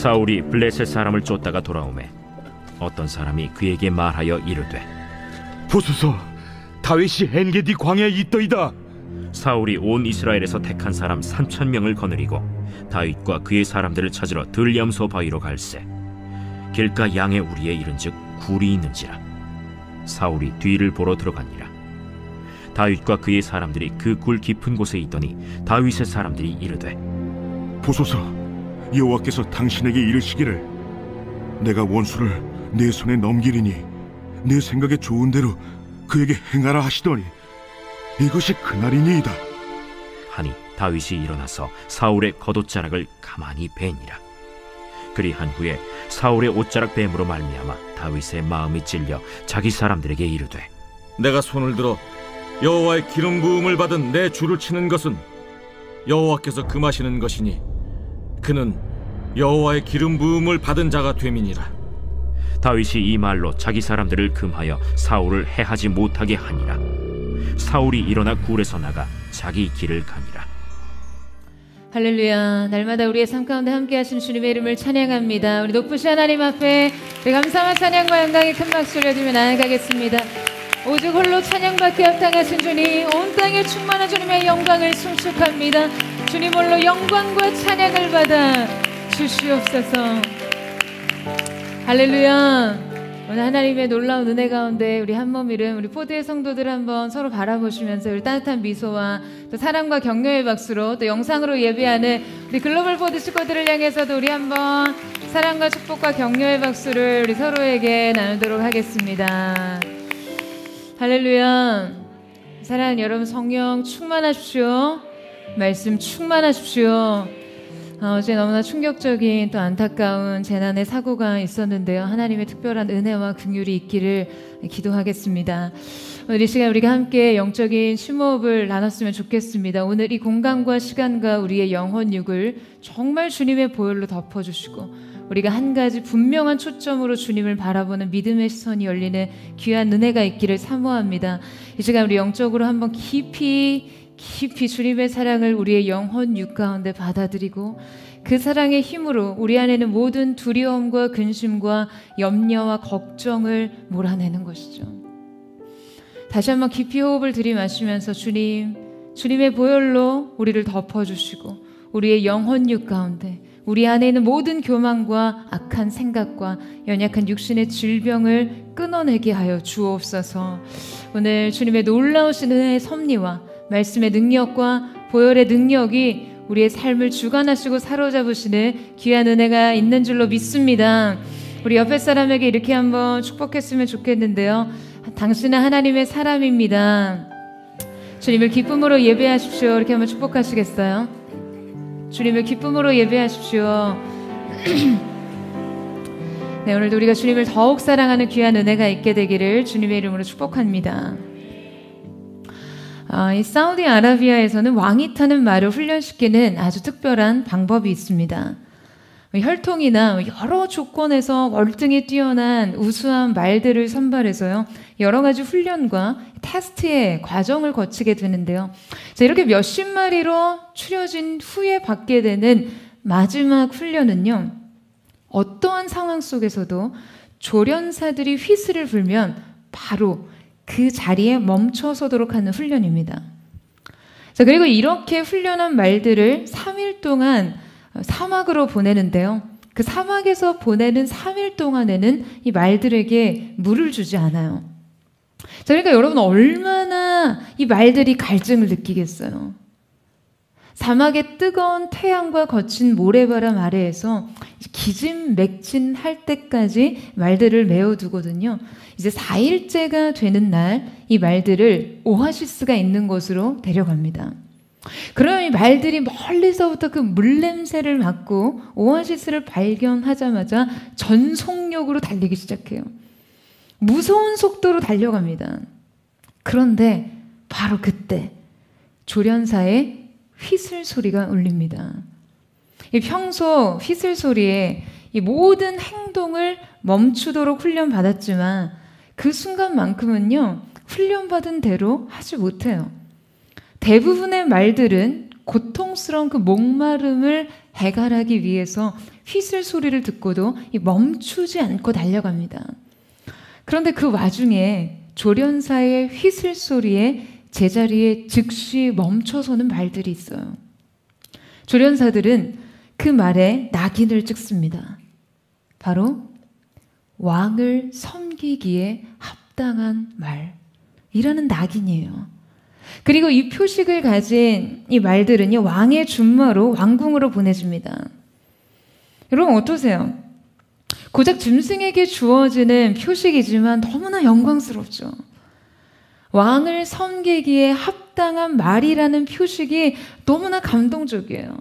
사울이 블레셋 사람을 쫓다가 돌아오매 어떤 사람이 그에게 말하여 이르되, 보소서, 다윗이 엔게디 광야에 있더이다. 사울이 온 이스라엘에서 택한 사람 3,000명을 거느리고 다윗과 그의 사람들을 찾으러 들염소 바위로 갈새 길가 양의 우리에 이른즉 굴이 있는지라. 사울이 뒤를 보러 들어가니라. 다윗과 그의 사람들이 그 굴 깊은 곳에 있더니 다윗의 사람들이 이르되, 보소서, 여호와께서 당신에게 이르시기를 내가 원수를 내 손에 넘기리니 내 생각에 좋은 대로 그에게 행하라 하시더니 이것이 그날이니이다 하니 다윗이 일어나서 사울의 겉옷자락을 가만히 베니라. 그리한 후에 사울의 옷자락 뱀으로 말미암아 다윗의 마음이 찔려 자기 사람들에게 이르되, 내가 손을 들어 여호와의 기름 부음을 받은 내 줄을 치는 것은 여호와께서 금하시는 것이니 그는 여호와의 기름 부음을 받은 자가 됨이니라. 다윗이 이 말로 자기 사람들을 금하여 사울을 해하지 못하게 하니라. 사울이 일어나 굴에서 나가 자기 길을 가니라. 할렐루야. 날마다 우리의 삶 가운데 함께 하신 주님의 이름을 찬양합니다. 우리 높으신 하나님 앞에 우리 감사와 찬양과 영광의 큰 박수를 드리며 나아가겠습니다. 오직 홀로 찬양받기 합당하신 주님, 온 땅에 충만한 주님의 영광을 송축합니다. 주님 홀로 영광과 찬양을 받아 주시옵소서. 할렐루야. 오늘 하나님의 놀라운 은혜 가운데 우리 한몸이름 우리 포드의 성도들 한번 서로 바라보시면서 우리 따뜻한 미소와 또 사랑과 격려의 박수로 또 영상으로 예배하는 우리 글로벌 포드 식구들을 향해서도 우리 한번 사랑과 축복과 격려의 박수를 우리 서로에게 나누도록 하겠습니다. 할렐루야. 사랑하는 여러분, 성령 충만하십시오. 말씀 충만하십시오. 어제 너무나 충격적인 또 안타까운 재난의 사고가 있었는데요. 하나님의 특별한 은혜와 긍휼이 있기를 기도하겠습니다. 오늘 이 시간 우리가 함께 영적인 심호흡을 나눴으면 좋겠습니다. 오늘 이 공간과 시간과 우리의 영혼육을 정말 주님의 보혈로 덮어주시고 우리가 한 가지 분명한 초점으로 주님을 바라보는 믿음의 시선이 열리는 귀한 은혜가 있기를 사모합니다. 이 시간 우리 영적으로 한번 깊이 주님의 사랑을 우리의 영혼육 가운데 받아들이고 그 사랑의 힘으로 우리 안에는 모든 두려움과 근심과 염려와 걱정을 몰아내는 것이죠. 다시 한번 깊이 호흡을 들이마시면서 주님의 보혈로 우리를 덮어주시고 우리의 영혼육 가운데 우리 안에 있는 모든 교만과 악한 생각과 연약한 육신의 질병을 끊어내게 하여 주옵소서. 오늘 주님의 놀라우신 은혜의 섭리와 말씀의 능력과 보혈의 능력이 우리의 삶을 주관하시고 사로잡으시는 귀한 은혜가 있는 줄로 믿습니다. 우리 옆에 사람에게 이렇게 한번 축복했으면 좋겠는데요. 당신은 하나님의 사람입니다. 주님을 기쁨으로 예배하십시오. 이렇게 한번 축복하시겠어요? 주님을 기쁨으로 예배하십시오. 네, 오늘도 우리가 주님을 더욱 사랑하는 귀한 은혜가 있게 되기를 주님의 이름으로 축복합니다. 이 사우디아라비아에서는 왕이 타는 말을 훈련시키는 아주 특별한 방법이 있습니다. 혈통이나 여러 조건에서 월등히 뛰어난 우수한 말들을 선발해서요, 여러 가지 훈련과 테스트의 과정을 거치게 되는데요. 자, 이렇게 몇십 마리로 추려진 후에 받게 되는 마지막 훈련은요, 어떠한 상황 속에서도 조련사들이 휘슬을 불면 바로 그 자리에 멈춰서도록 하는 훈련입니다. 자, 그리고 이렇게 훈련한 말들을 3일 동안 사막으로 보내는데요. 그 사막에서 보내는 3일 동안에는 이 말들에게 물을 주지 않아요. 자, 그러니까 여러분, 얼마나 이 말들이 갈증을 느끼겠어요. 사막의 뜨거운 태양과 거친 모래바람 아래에서 기진맥진할 때까지 말들을 메워두거든요. 이제 4일째가 되는 날 이 말들을 오아시스가 있는 곳으로 데려갑니다. 그러면 이 말들이 멀리서부터 그 물냄새를 맡고 오아시스를 발견하자마자 전속력으로 달리기 시작해요. 무서운 속도로 달려갑니다. 그런데 바로 그때 조련사의 휘슬 소리가 울립니다. 이 평소 휘슬 소리에 이 모든 행동을 멈추도록 훈련받았지만 그 순간만큼은요, 훈련받은 대로 하지 못해요. 대부분의 말들은 고통스러운 그 목마름을 해결하기 위해서 휘슬 소리를 듣고도 멈추지 않고 달려갑니다. 그런데 그 와중에 조련사의 휘슬 소리에 제자리에 즉시 멈춰서는 말들이 있어요. 조련사들은 그 말에 낙인을 찍습니다. 바로 왕을 섬기기에 합당한 말이라는 낙인이에요. 그리고 이 표식을 가진 이 말들은요, 왕의 준마로 왕궁으로 보내집니다. 여러분 어떠세요? 고작 짐승에게 주어지는 표식이지만 너무나 영광스럽죠. 왕을 섬기기에 합당한 말이라는 표식이 너무나 감동적이에요.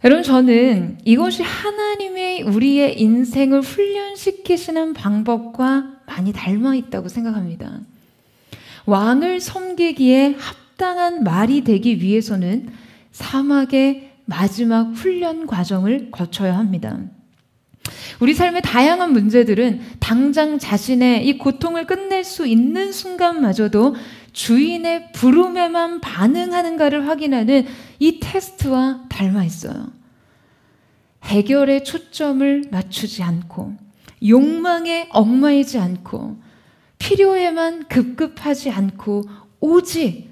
여러분, 저는 이것이 하나님의 우리의 인생을 훈련시키시는 방법과 많이 닮아 있다고 생각합니다. 왕을 섬기기에 합당한 말이 되기 위해서는 사막의 마지막 훈련 과정을 거쳐야 합니다. 우리 삶의 다양한 문제들은 당장 자신의 이 고통을 끝낼 수 있는 순간마저도 주인의 부름에만 반응하는가를 확인하는 이 테스트와 닮아 있어요. 해결에 초점을 맞추지 않고 욕망에 얽매이지 않고 필요에만 급급하지 않고 오직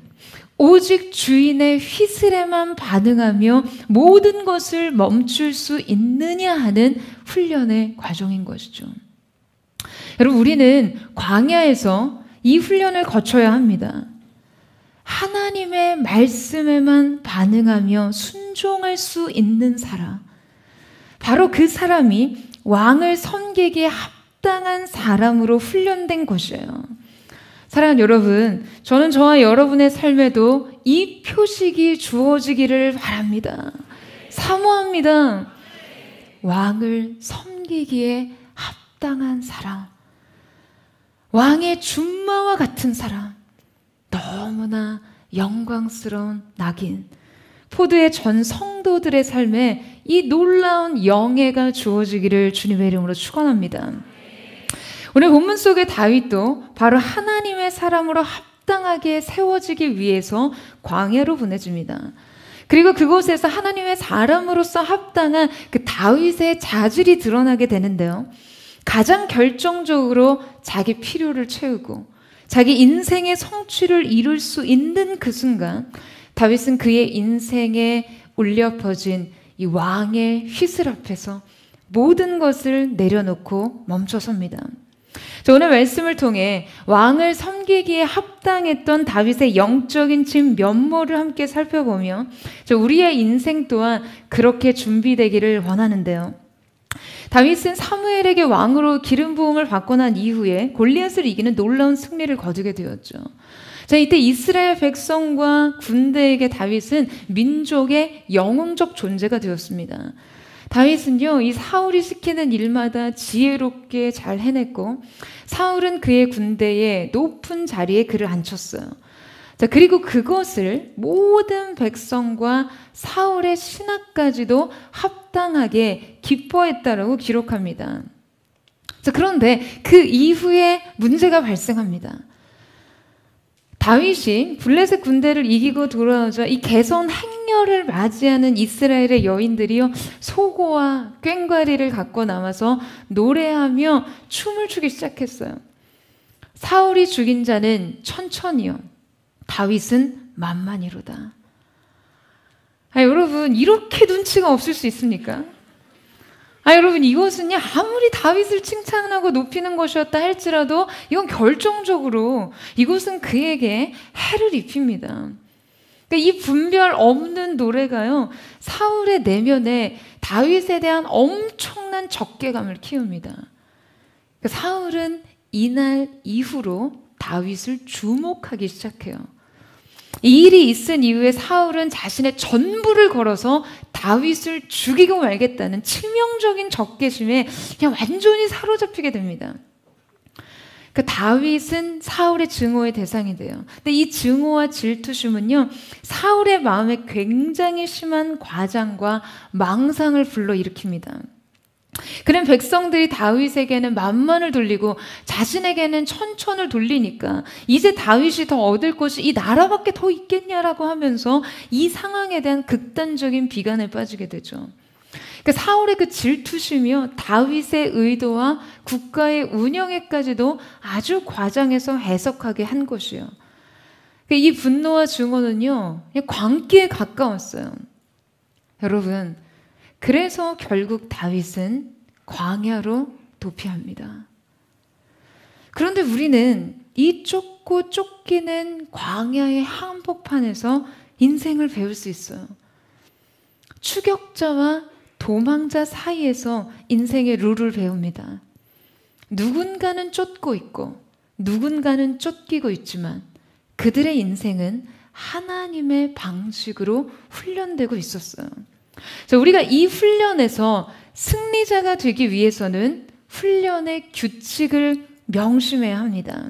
주인의 휘슬에만 반응하며 모든 것을 멈출 수 있느냐 하는 훈련의 과정인 것이죠. 여러분, 우리는 광야에서 이 훈련을 거쳐야 합니다. 하나님의 말씀에만 반응하며 순종할 수 있는 사람, 바로 그 사람이 왕을 섬기기에 합당한 사람으로 훈련된 것이에요. 사랑하는 여러분, 저는 저와 여러분의 삶에도 이 표식이 주어지기를 바랍니다. 사모합니다. 왕을 섬기기에 합당한 사람, 왕의 준마와 같은 사람, 너무나 영광스러운 낙인, 포도의 전 성도들의 삶에 이 놀라운 영예가 주어지기를 주님의 이름으로 축원합니다. 오늘 본문 속의 다윗도 바로 하나님의 사람으로 합당하게 세워지기 위해서 광야로 보내집니다. 그리고 그곳에서 하나님의 사람으로서 합당한 그 다윗의 자질이 드러나게 되는데요. 가장 결정적으로 자기 필요를 채우고 자기 인생의 성취를 이룰 수 있는 그 순간, 다윗은 그의 인생에 울려 퍼진 이 왕의 휘슬 앞에서 모든 것을 내려놓고 멈춰섭니다. 오늘 말씀을 통해 왕을 섬기기에 합당했던 다윗의 영적인 진 면모를 함께 살펴보며 우리의 인생 또한 그렇게 준비되기를 원하는데요. 다윗은 사무엘에게 왕으로 기름 부음을 받고 난 이후에 골리앗을 이기는 놀라운 승리를 거두게 되었죠. 이때 이스라엘 백성과 군대에게 다윗은 민족의 영웅적 존재가 되었습니다. 다윗은요, 이 사울이 시키는 일마다 지혜롭게 잘 해냈고, 사울은 그의 군대의 높은 자리에 그를 앉혔어요. 그리고 그것을 모든 백성과 사울의 신하까지도 합당하게 기뻐했다라고 기록합니다. 그런데 그 이후에 문제가 발생합니다. 다윗이 블레셋 군대를 이기고 돌아오자 이 개선 행렬을 맞이하는 이스라엘의 여인들이요, 소고와 꽹과리를 갖고 남아서 노래하며 춤을 추기 시작했어요. 사울이 죽인 자는 천천히요, 다윗은 만만이로다. 여러분, 이렇게 눈치가 없을 수 있습니까? 여러분, 이것은요, 아무리 다윗을 칭찬하고 높이는 것이었다 할지라도 이건 결정적으로 이것은 그에게 해를 입힙니다. 그러니까 이 분별 없는 노래가요, 사울의 내면에 다윗에 대한 엄청난 적개감을 키웁니다. 그러니까 사울은 이날 이후로 다윗을 주목하기 시작해요. 이 일이 있은 이후에 사울은 자신의 전부를 걸어서 다윗을 죽이고 말겠다는 치명적인 적개심에 그냥 완전히 사로잡히게 됩니다. 그 다윗은 사울의 증오의 대상이 돼요. 근데 이 증오와 질투심은요, 사울의 마음에 굉장히 심한 과장과 망상을 불러일으킵니다. 그런 백성들이 다윗에게는 만만을 돌리고 자신에게는 천천을 돌리니까 이제 다윗이 더 얻을 것이 이 나라밖에 더 있겠냐라고 하면서 이 상황에 대한 극단적인 비관에 빠지게 되죠. 그 사울의 그 질투심이요, 다윗의 의도와 국가의 운영에까지도 아주 과장해서 해석하게 한 것이요. 이 분노와 증오는요, 광기에 가까웠어요. 여러분, 그래서 결국 다윗은 광야로 도피합니다. 그런데 우리는 이 쫓고 쫓기는 광야의 한복판에서 인생을 배울 수 있어요. 추격자와 도망자 사이에서 인생의 룰을 배웁니다. 누군가는 쫓고 있고 누군가는 쫓기고 있지만 그들의 인생은 하나님의 방식으로 훈련되고 있었어요. 자, 우리가 이 훈련에서 승리자가 되기 위해서는 훈련의 규칙을 명심해야 합니다.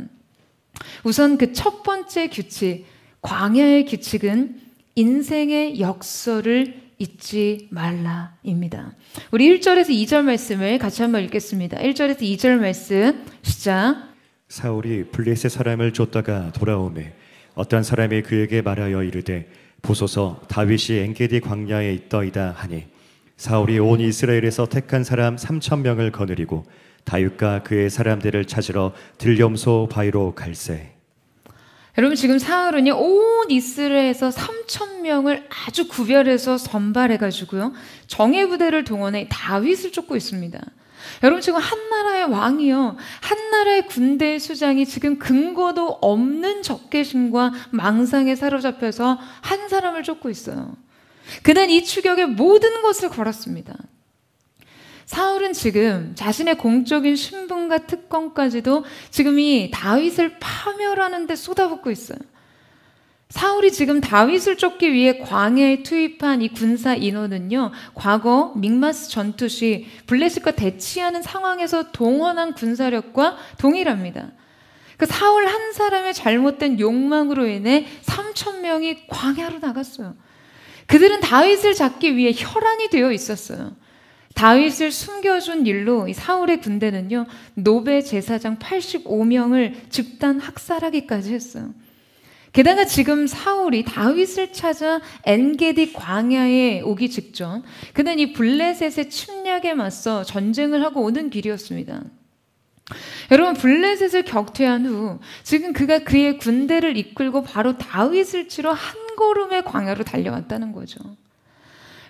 우선 그 첫 번째 규칙, 광야의 규칙은 인생의 역설을 잊지 말라입니다. 우리 1절에서 2절 말씀을 같이 한번 읽겠습니다. 1절에서 2절 말씀 시작. 사울이 블레셋 사람을 쫓다가 돌아오매 어떤 사람이 그에게 말하여 이르되 보소서 다윗이 엔게디 광야에 있더이다 하니 사울이 온 이스라엘에서 택한 사람 3,000명을 거느리고 다윗과 그의 사람들을 찾으러 들염소 바위로 갈새. 여러분, 지금 사울은요, 온 이스라엘에서 3,000명을 아주 구별해서 선발해가지고요, 정예부대를 동원해 다윗을 쫓고 있습니다. 여러분, 지금 한 나라의 왕이요, 한 나라의 군대의 수장이 지금 근거도 없는 적개심과 망상에 사로잡혀서 한 사람을 쫓고 있어요. 그는 이 추격에 모든 것을 걸었습니다. 사울은 지금 자신의 공적인 신분과 특권까지도 지금 이 다윗을 파멸하는 데 쏟아붓고 있어요. 사울이 지금 다윗을 쫓기 위해 광야에 투입한 이 군사 인원은요, 과거 믹마스 전투 시 블레셋과 대치하는 상황에서 동원한 군사력과 동일합니다. 그 사울 한 사람의 잘못된 욕망으로 인해 3,000명이 광야로 나갔어요. 그들은 다윗을 잡기 위해 혈안이 되어 있었어요. 다윗을 숨겨준 일로 이 사울의 군대는요, 노베 제사장 85명을 집단 학살하기까지 했어요. 게다가 지금 사울이 다윗을 찾아 엔게디 광야에 오기 직전 그는 이 블레셋의 침략에 맞서 전쟁을 하고 오는 길이었습니다. 여러분, 블레셋을 격퇴한 후 지금 그가 그의 군대를 이끌고 바로 다윗을 치러 한 걸음의 광야로 달려왔다는 거죠.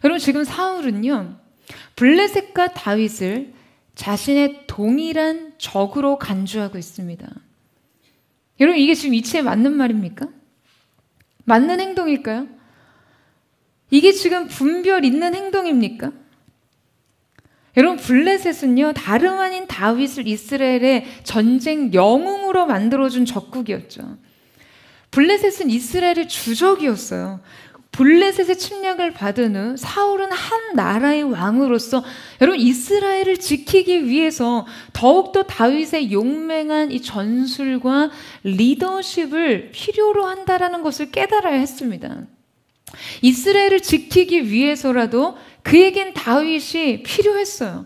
여러분, 지금 사울은요, 블레셋과 다윗을 자신의 동일한 적으로 간주하고 있습니다. 여러분, 이게 지금 이치에 맞는 말입니까? 맞는 행동일까요? 이게 지금 분별 있는 행동입니까? 여러분, 블레셋은요, 다름 아닌 다윗을 이스라엘의 전쟁 영웅으로 만들어준 적국이었죠. 블레셋은 이스라엘의 주적이었어요. 블레셋의 침략을 받은 후 사울은 한 나라의 왕으로서 여러분, 이스라엘을 지키기 위해서 더욱더 다윗의 용맹한 이 전술과 리더십을 필요로 한다라는 것을 깨달아야 했습니다. 이스라엘을 지키기 위해서라도 그에겐 다윗이 필요했어요.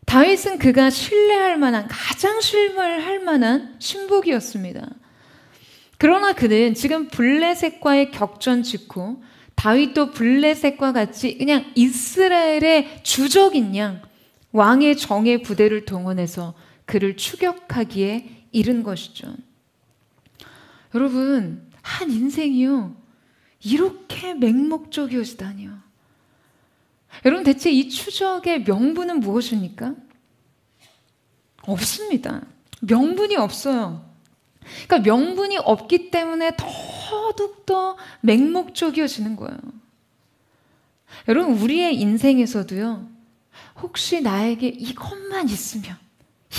다윗은 그가 신뢰할 만한, 가장 신뢰할 만한 신복이었습니다. 그러나 그는 지금 블레셋과의 격전 직후 다윗도 블레셋과 같이 그냥 이스라엘의 주적인 양 왕의 정예 부대를 동원해서 그를 추격하기에 이른 것이죠. 여러분, 한 인생이요, 이렇게 맹목적이어지다니요. 여러분, 대체 이 추적의 명분은 무엇입니까? 없습니다. 명분이 없어요. 그러니까 명분이 없기 때문에 더욱더 맹목적이어지는 거예요. 여러분, 우리의 인생에서도요, 혹시 나에게 이것만 있으면,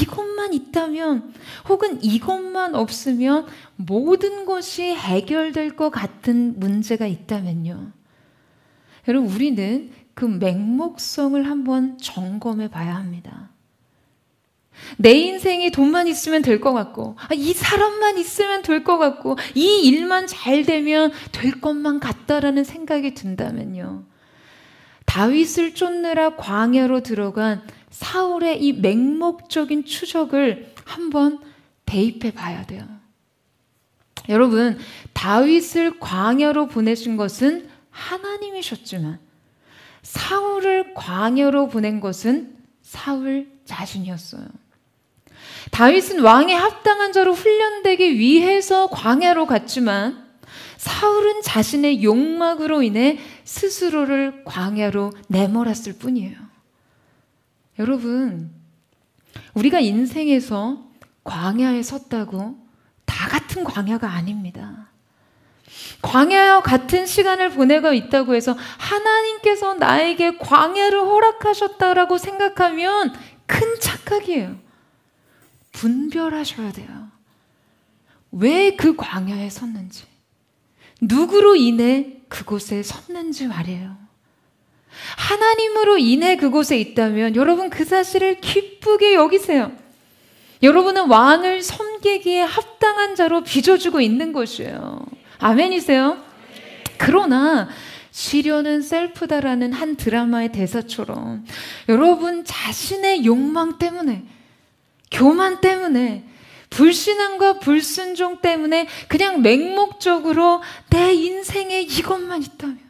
이것만 있다면, 혹은 이것만 없으면 모든 것이 해결될 것 같은 문제가 있다면요, 여러분, 우리는 그 맹목성을 한번 점검해 봐야 합니다. 내 인생이 돈만 있으면 될 것 같고, 이 사람만 있으면 될 것 같고, 이 일만 잘 되면 될 것만 같다라는 생각이 든다면요, 다윗을 쫓느라 광야로 들어간 사울의 이 맹목적인 추적을 한번 대입해 봐야 돼요. 여러분, 다윗을 광야로 보내신 것은 하나님이셨지만 사울을 광야로 보낸 것은 사울 자신이었어요. 다윗은 왕에 합당한 자로 훈련되기 위해서 광야로 갔지만 사울은 자신의 욕망으로 인해 스스로를 광야로 내몰았을 뿐이에요. 여러분, 우리가 인생에서 광야에 섰다고 다 같은 광야가 아닙니다. 광야와 같은 시간을 보내고 있다고 해서 하나님께서 나에게 광야를 허락하셨다라고 생각하면 큰 착각이에요. 분별하셔야 돼요. 왜 그 광야에 섰는지, 누구로 인해 그곳에 섰는지 말이에요. 하나님으로 인해 그곳에 있다면 여러분 그 사실을 기쁘게 여기세요. 여러분은 왕을 섬기기에 합당한 자로 빚어주고 있는 것이에요. 아멘이세요? 그러나 시련은 셀프다라는 한 드라마의 대사처럼 여러분 자신의 욕망 때문에, 교만 때문에, 불신앙과 불순종 때문에 그냥 맹목적으로 내 인생에 이것만 있다면,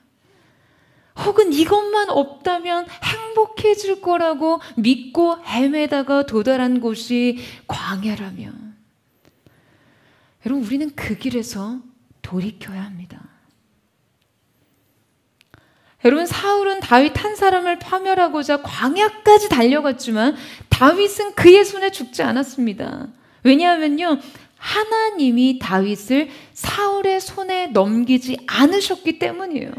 혹은 이것만 없다면 행복해질 거라고 믿고 헤매다가 도달한 곳이 광야라면, 여러분 우리는 그 길에서 돌이켜야 합니다. 여러분, 사울은 다윗 한 사람을 파멸하고자 광야까지 달려갔지만 다윗은 그의 손에 죽지 않았습니다. 왜냐하면요, 하나님이 다윗을 사울의 손에 넘기지 않으셨기 때문이에요.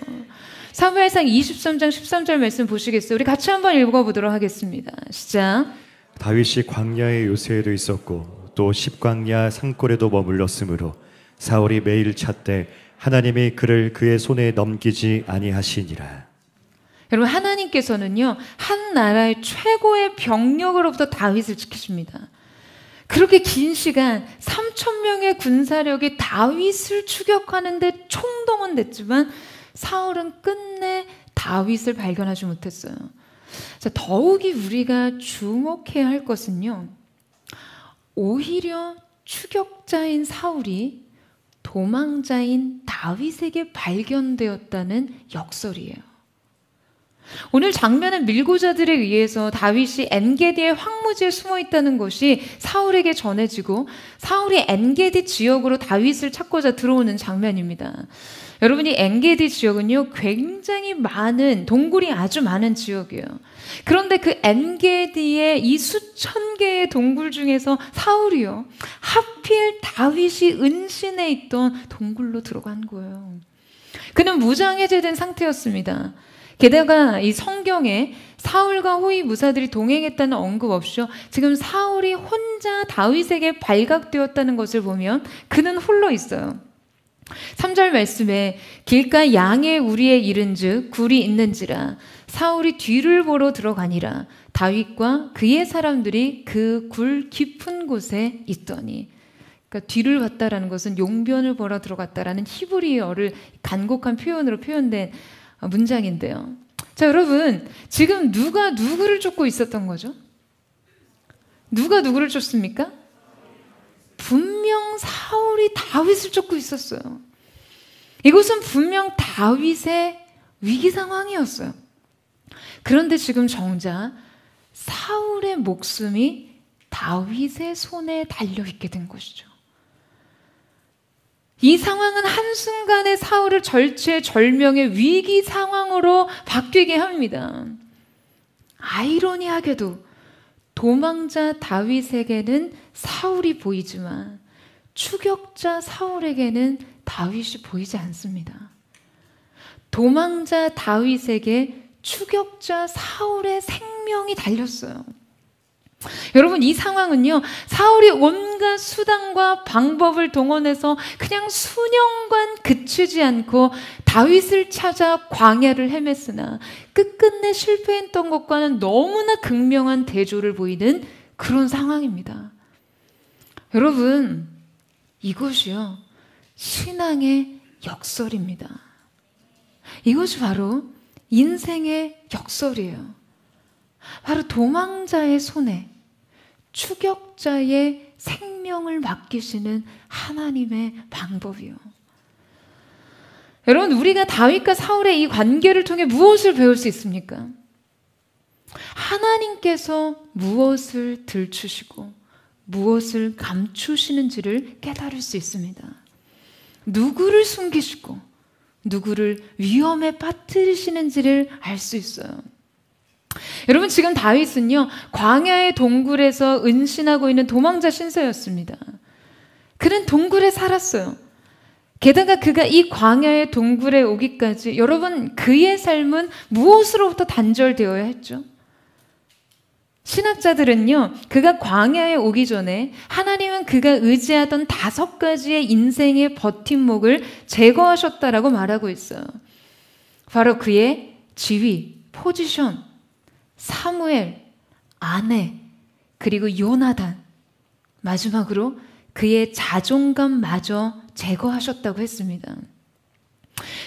사무엘상 23장 13절 말씀 보시겠어요? 우리 같이 한번 읽어보도록 하겠습니다. 시작. 다윗이 광야의 요새에도 있었고 또 십광야 산골에도 머물렀으므로 사울이 매일 찾되 하나님이 그를 그의 손에 넘기지 아니하시니라. 여러분, 하나님께서는요 한 나라의 최고의 병력으로부터 다윗을 지키십니다. 그렇게 긴 시간 3,000명의 군사력이 다윗을 추격하는데 총동원됐지만 사울은 끝내 다윗을 발견하지 못했어요. 자, 더욱이 우리가 주목해야 할 것은요, 오히려 추격자인 사울이 도망자인 다윗에게 발견되었다는 역설이에요. 오늘 장면은 밀고자들에 의해서 다윗이 엔게디의 황무지에 숨어 있다는 것이 사울에게 전해지고 사울이 엔게디 지역으로 다윗을 찾고자 들어오는 장면입니다. 여러분이 엔게디 지역은요 굉장히 많은 동굴이 아주 많은 지역이에요. 그런데 그 엔게디의 이 수천 개의 동굴 중에서 사울이요 하필 다윗이 은신해 있던 동굴로 들어간 거예요. 그는 무장해제된 상태였습니다. 게다가 이 성경에 사울과 호위 무사들이 동행했다는 언급 없이요, 지금 사울이 혼자 다윗에게 발각되었다는 것을 보면 그는 홀로 있어요. 3절 말씀에 길가 양의 우리에 이른즉 굴이 있는지라 사울이 뒤를 보러 들어가니라 다윗과 그의 사람들이 그 굴 깊은 곳에 있더니, 그러니까 뒤를 봤다라는 것은 용변을 보러 들어갔다라는 히브리어를 간곡한 표현으로 표현된 문장인데요. 자, 여러분 지금 누가 누구를 쫓고 있었던 거죠? 누가 누구를 쫓습니까? 분명 사울이 다윗을 쫓고 있었어요. 이곳은 분명 다윗의 위기 상황이었어요. 그런데 지금 정작 사울의 목숨이 다윗의 손에 달려있게 된 것이죠. 이 상황은 한순간에 사울을 절체절명의 위기 상황으로 바뀌게 합니다. 아이러니하게도 도망자 다윗에게는 사울이 보이지만 추격자 사울에게는 다윗이 보이지 않습니다. 도망자 다윗에게 추격자 사울의 생명이 달렸어요. 여러분, 이 상황은요 사울이 온갖 수단과 방법을 동원해서 그냥 수년간 그치지 않고 다윗을 찾아 광야를 헤맸으나 끝끝내 실패했던 것과는 너무나 극명한 대조를 보이는 그런 상황입니다. 여러분, 이것이요 신앙의 역설입니다. 이것이 바로 인생의 역설이에요. 바로 도망자의 손에 추격자의 생명을 맡기시는 하나님의 방법이요. 여러분, 우리가 다윗과 사울의 이 관계를 통해 무엇을 배울 수 있습니까? 하나님께서 무엇을 들추시고 무엇을 감추시는지를 깨달을 수 있습니다. 누구를 숨기시고 누구를 위험에 빠뜨리시는지를 알 수 있어요. 여러분, 지금 다윗은요, 광야의 동굴에서 은신하고 있는 도망자 신세였습니다. 그는 동굴에 살았어요. 게다가 그가 이 광야의 동굴에 오기까지, 여러분, 그의 삶은 무엇으로부터 단절되어야 했죠? 신학자들은요, 그가 광야에 오기 전에 하나님은 그가 의지하던 5가지의 인생의 버팀목을 제거하셨다라고 말하고 있어요. 바로 그의 지위, 포지션, 사무엘, 아내, 그리고 요나단, 마지막으로 그의 자존감마저 제거하셨다고 했습니다.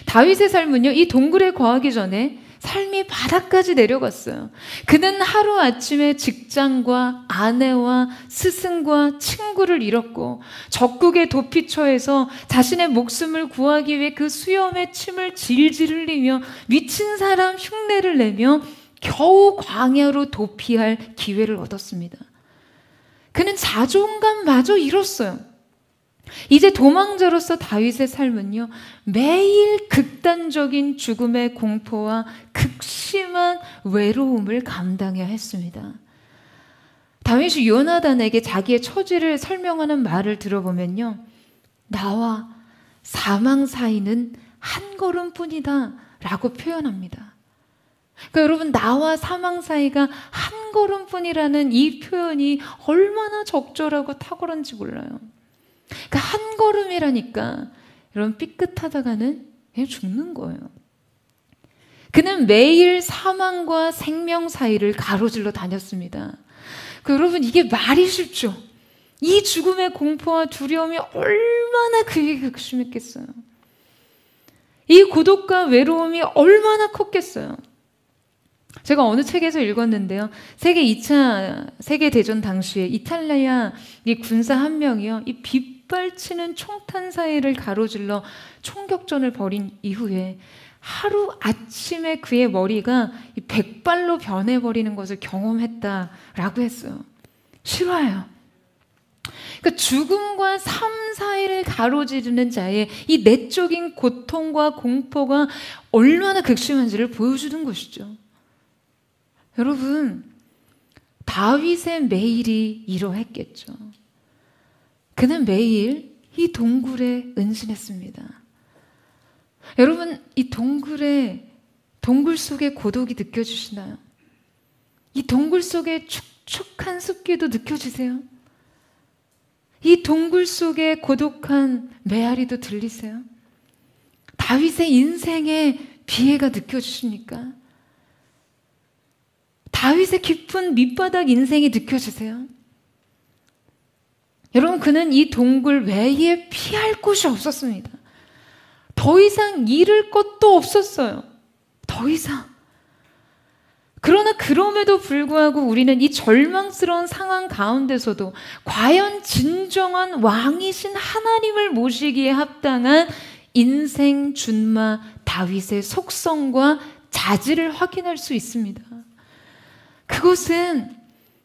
다윗의 삶은요, 이 동굴에 거하기 전에 삶이 바닥까지 내려갔어요. 그는 하루아침에 직장과 아내와 스승과 친구를 잃었고 적국의 도피처에서 자신의 목숨을 구하기 위해 그 수염에 침을 질질 흘리며 미친 사람 흉내를 내며 겨우 광야로 도피할 기회를 얻었습니다. 그는 자존감마저 잃었어요. 이제 도망자로서 다윗의 삶은요, 매일 극단적인 죽음의 공포와 극심한 외로움을 감당해야 했습니다. 다윗이 요나단에게 자기의 처지를 설명하는 말을 들어보면요, 나와 사망 사이는 한 걸음뿐이다 라고 표현합니다. 그러니까 여러분, 나와 사망 사이가 한 걸음뿐이라는 이 표현이 얼마나 적절하고 탁월한지 몰라요. 그러니까 한 걸음이라니까 여러분, 삐끗하다가는 그냥 죽는 거예요. 그는 매일 사망과 생명 사이를 가로질러 다녔습니다. 여러분, 이게 말이 쉽죠? 이 죽음의 공포와 두려움이 얼마나 그에게 극심했겠어요. 이 고독과 외로움이 얼마나 컸겠어요. 제가 어느 책에서 읽었는데요, 세계 2차 세계대전 당시에 이탈리아 이 군사 한 명이요, 이 빗발치는 총탄 사이를 가로질러 총격전을 벌인 이후에 하루 아침에 그의 머리가 이 백발로 변해버리는 것을 경험했다라고 했어요. 실화예요. 그러니까 죽음과 삶 사이를 가로지르는 자의 이 내적인 고통과 공포가 얼마나 극심한지를 보여주는 것이죠. 여러분, 다윗의 매일이 이러했겠죠. 그는 매일 이 동굴에 은신했습니다. 여러분, 이 동굴 속의 고독이 느껴지시나요? 이 동굴 속의 축축한 습기도 느껴지세요? 이 동굴 속의 고독한 메아리도 들리세요? 다윗의 인생의 비애가 느껴지십니까? 다윗의 깊은 밑바닥 인생이 느껴지세요? 여러분, 그는 이 동굴 외에 피할 곳이 없었습니다. 더 이상 잃을 것도 없었어요. 더 이상. 그러나 그럼에도 불구하고 우리는 이 절망스러운 상황 가운데서도 과연 진정한 왕이신 하나님을 모시기에 합당한 인생 준마 다윗의 속성과 자질을 확인할 수 있습니다. 그것은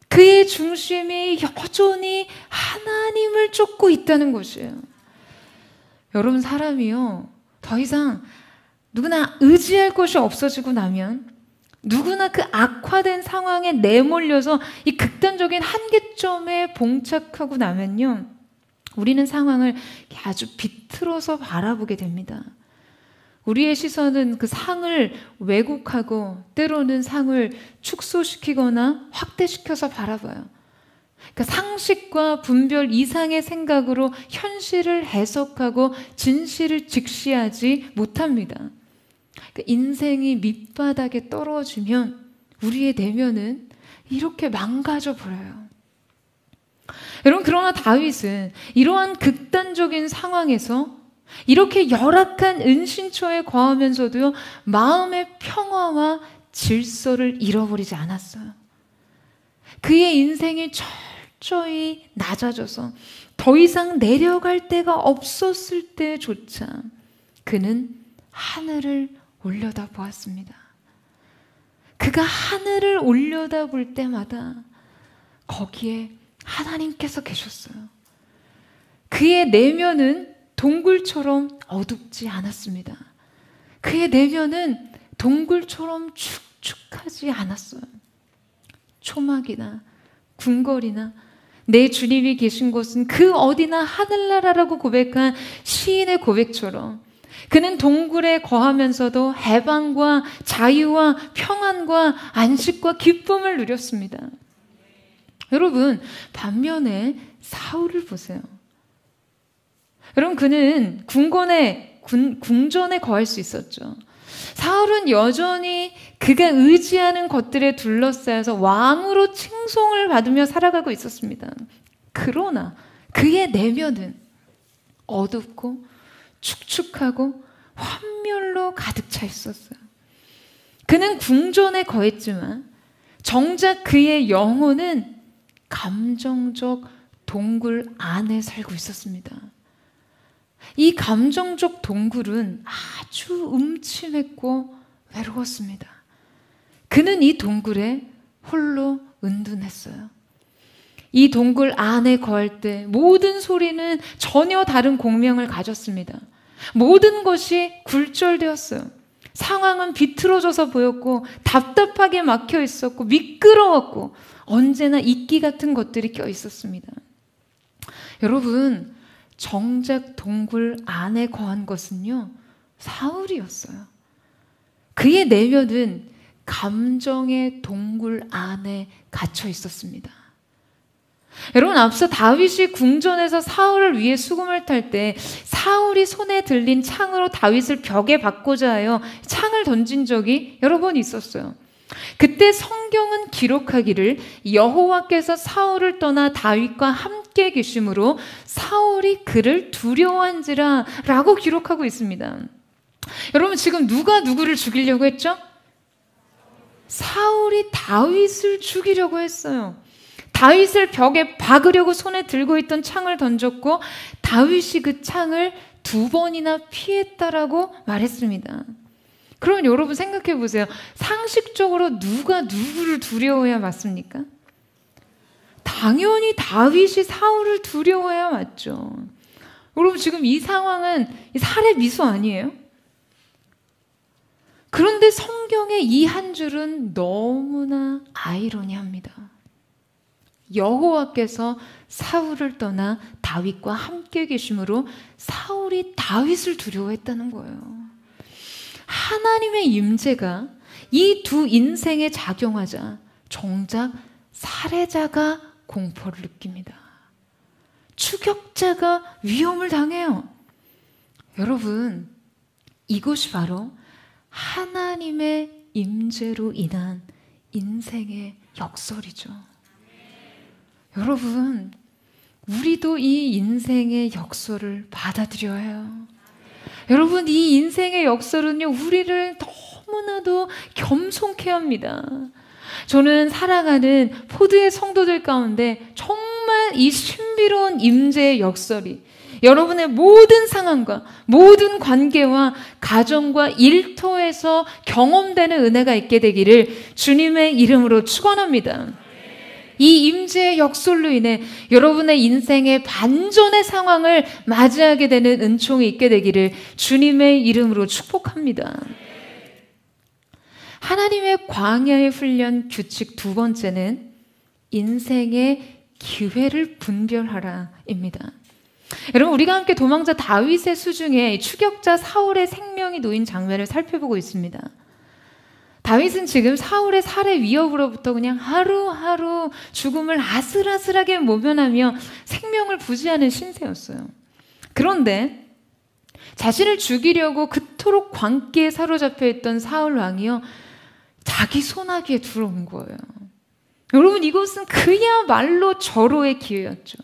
그의 중심이 여전히 하나님을 쫓고 있다는 것이에요. 여러분, 사람이요, 더 이상 누구나 의지할 것이 없어지고 나면, 누구나 그 악화된 상황에 내몰려서 이 극단적인 한계점에 봉착하고 나면요, 우리는 상황을 아주 비틀어서 바라보게 됩니다. 우리의 시선은 그 상을 왜곡하고 때로는 상을 축소시키거나 확대시켜서 바라봐요. 그러니까 상식과 분별 이상의 생각으로 현실을 해석하고 진실을 직시하지 못합니다. 그러니까 인생이 밑바닥에 떨어지면 우리의 내면은 이렇게 망가져 버려요. 여러분, 그러나 다윗은 이러한 극단적인 상황에서 이렇게 열악한 은신처에 거하면서도요, 마음의 평화와 질서를 잃어버리지 않았어요. 그의 인생이 철저히 낮아져서 더 이상 내려갈 데가 없었을 때조차 그는 하늘을 올려다 보았습니다. 그가 하늘을 올려다 볼 때마다 거기에 하나님께서 계셨어요. 그의 내면은 동굴처럼 어둡지 않았습니다. 그의 내면은 동굴처럼 축축하지 않았어요. 초막이나 궁궐이나 내 주님이 계신 곳은 그 어디나 하늘나라라고 고백한 시인의 고백처럼 그는 동굴에 거하면서도 해방과 자유와 평안과 안식과 기쁨을 누렸습니다. 여러분, 반면에 사울을 보세요. 여러분, 그는 궁전에 거할 수 있었죠. 사울은 여전히 그가 의지하는 것들에 둘러싸여서 왕으로 칭송을 받으며 살아가고 있었습니다. 그러나 그의 내면은 어둡고 축축하고 환멸로 가득 차 있었어요. 그는 궁전에 거했지만 정작 그의 영혼은 감정적 동굴 안에 살고 있었습니다. 이 감정적 동굴은 아주 음침했고 외로웠습니다. 그는 이 동굴에 홀로 은둔했어요. 이 동굴 안에 거할 때 모든 소리는 전혀 다른 공명을 가졌습니다. 모든 것이 굴절되었어요. 상황은 비틀어져서 보였고 답답하게 막혀 있었고 미끄러웠고 언제나 이끼 같은 것들이 껴 있었습니다. 여러분, 정작 동굴 안에 거한 것은요, 사울이었어요. 그의 내면은 감정의 동굴 안에 갇혀 있었습니다. 여러분, 앞서 다윗이 궁전에서 사울을 위해 수금을 탈 때 사울이 손에 들린 창으로 다윗을 벽에 박고자 하여 창을 던진 적이 여러 번 있었어요. 그때 성경은 기록하기를 여호와께서 사울을 떠나 다윗과 함께 계심으로 사울이 그를 두려워한지라 라고 기록하고 있습니다. 여러분, 지금 누가 누구를 죽이려고 했죠? 사울이 다윗을 죽이려고 했어요. 다윗을 벽에 박으려고 손에 들고 있던 창을 던졌고 다윗이 그 창을 2번이나 피했다라고 말했습니다. 그럼 여러분 생각해 보세요. 상식적으로 누가 누구를 두려워해야 맞습니까? 당연히 다윗이 사울을 두려워해야 맞죠. 여러분, 지금 이 상황은 살해 미수 아니에요? 그런데 성경의 이 한 줄은 너무나 아이러니합니다. 여호와께서 사울을 떠나 다윗과 함께 계심으로 사울이 다윗을 두려워했다는 거예요. 하나님의 임재가 이 두 인생에 작용하자 정작 살해자가 공포를 느낍니다. 추격자가 위험을 당해요. 여러분, 이것이 바로 하나님의 임재로 인한 인생의 역설이죠. 여러분, 우리도 이 인생의 역설을 받아들여야 해요. 여러분, 이 인생의 역설은요, 우리를 너무나도 겸손케 합니다. 저는 사랑하는 포드의 성도들 가운데 정말 이 신비로운 임재의 역설이 여러분의 모든 상황과 모든 관계와 가정과 일터에서 경험되는 은혜가 있게 되기를 주님의 이름으로 축원합니다. 이 임재의 역설로 인해 여러분의 인생의 반전의 상황을 맞이하게 되는 은총이 있게 되기를 주님의 이름으로 축복합니다. 하나님의 광야의 훈련 규칙 2번째는 인생의 기회를 분별하라입니다. 여러분, 우리가 함께 도망자 다윗의 수중에 추격자 사울의 생명이 놓인 장면을 살펴보고 있습니다. 다윗은 지금 사울의 살해 위협으로부터 그냥 하루하루 죽음을 아슬아슬하게 모면하며 생명을 부지하는 신세였어요. 그런데 자신을 죽이려고 그토록 광기에 사로잡혀 있던 사울 왕이요, 자기 손아귀에 들어온 거예요. 여러분, 이것은 그야말로 절호의 기회였죠.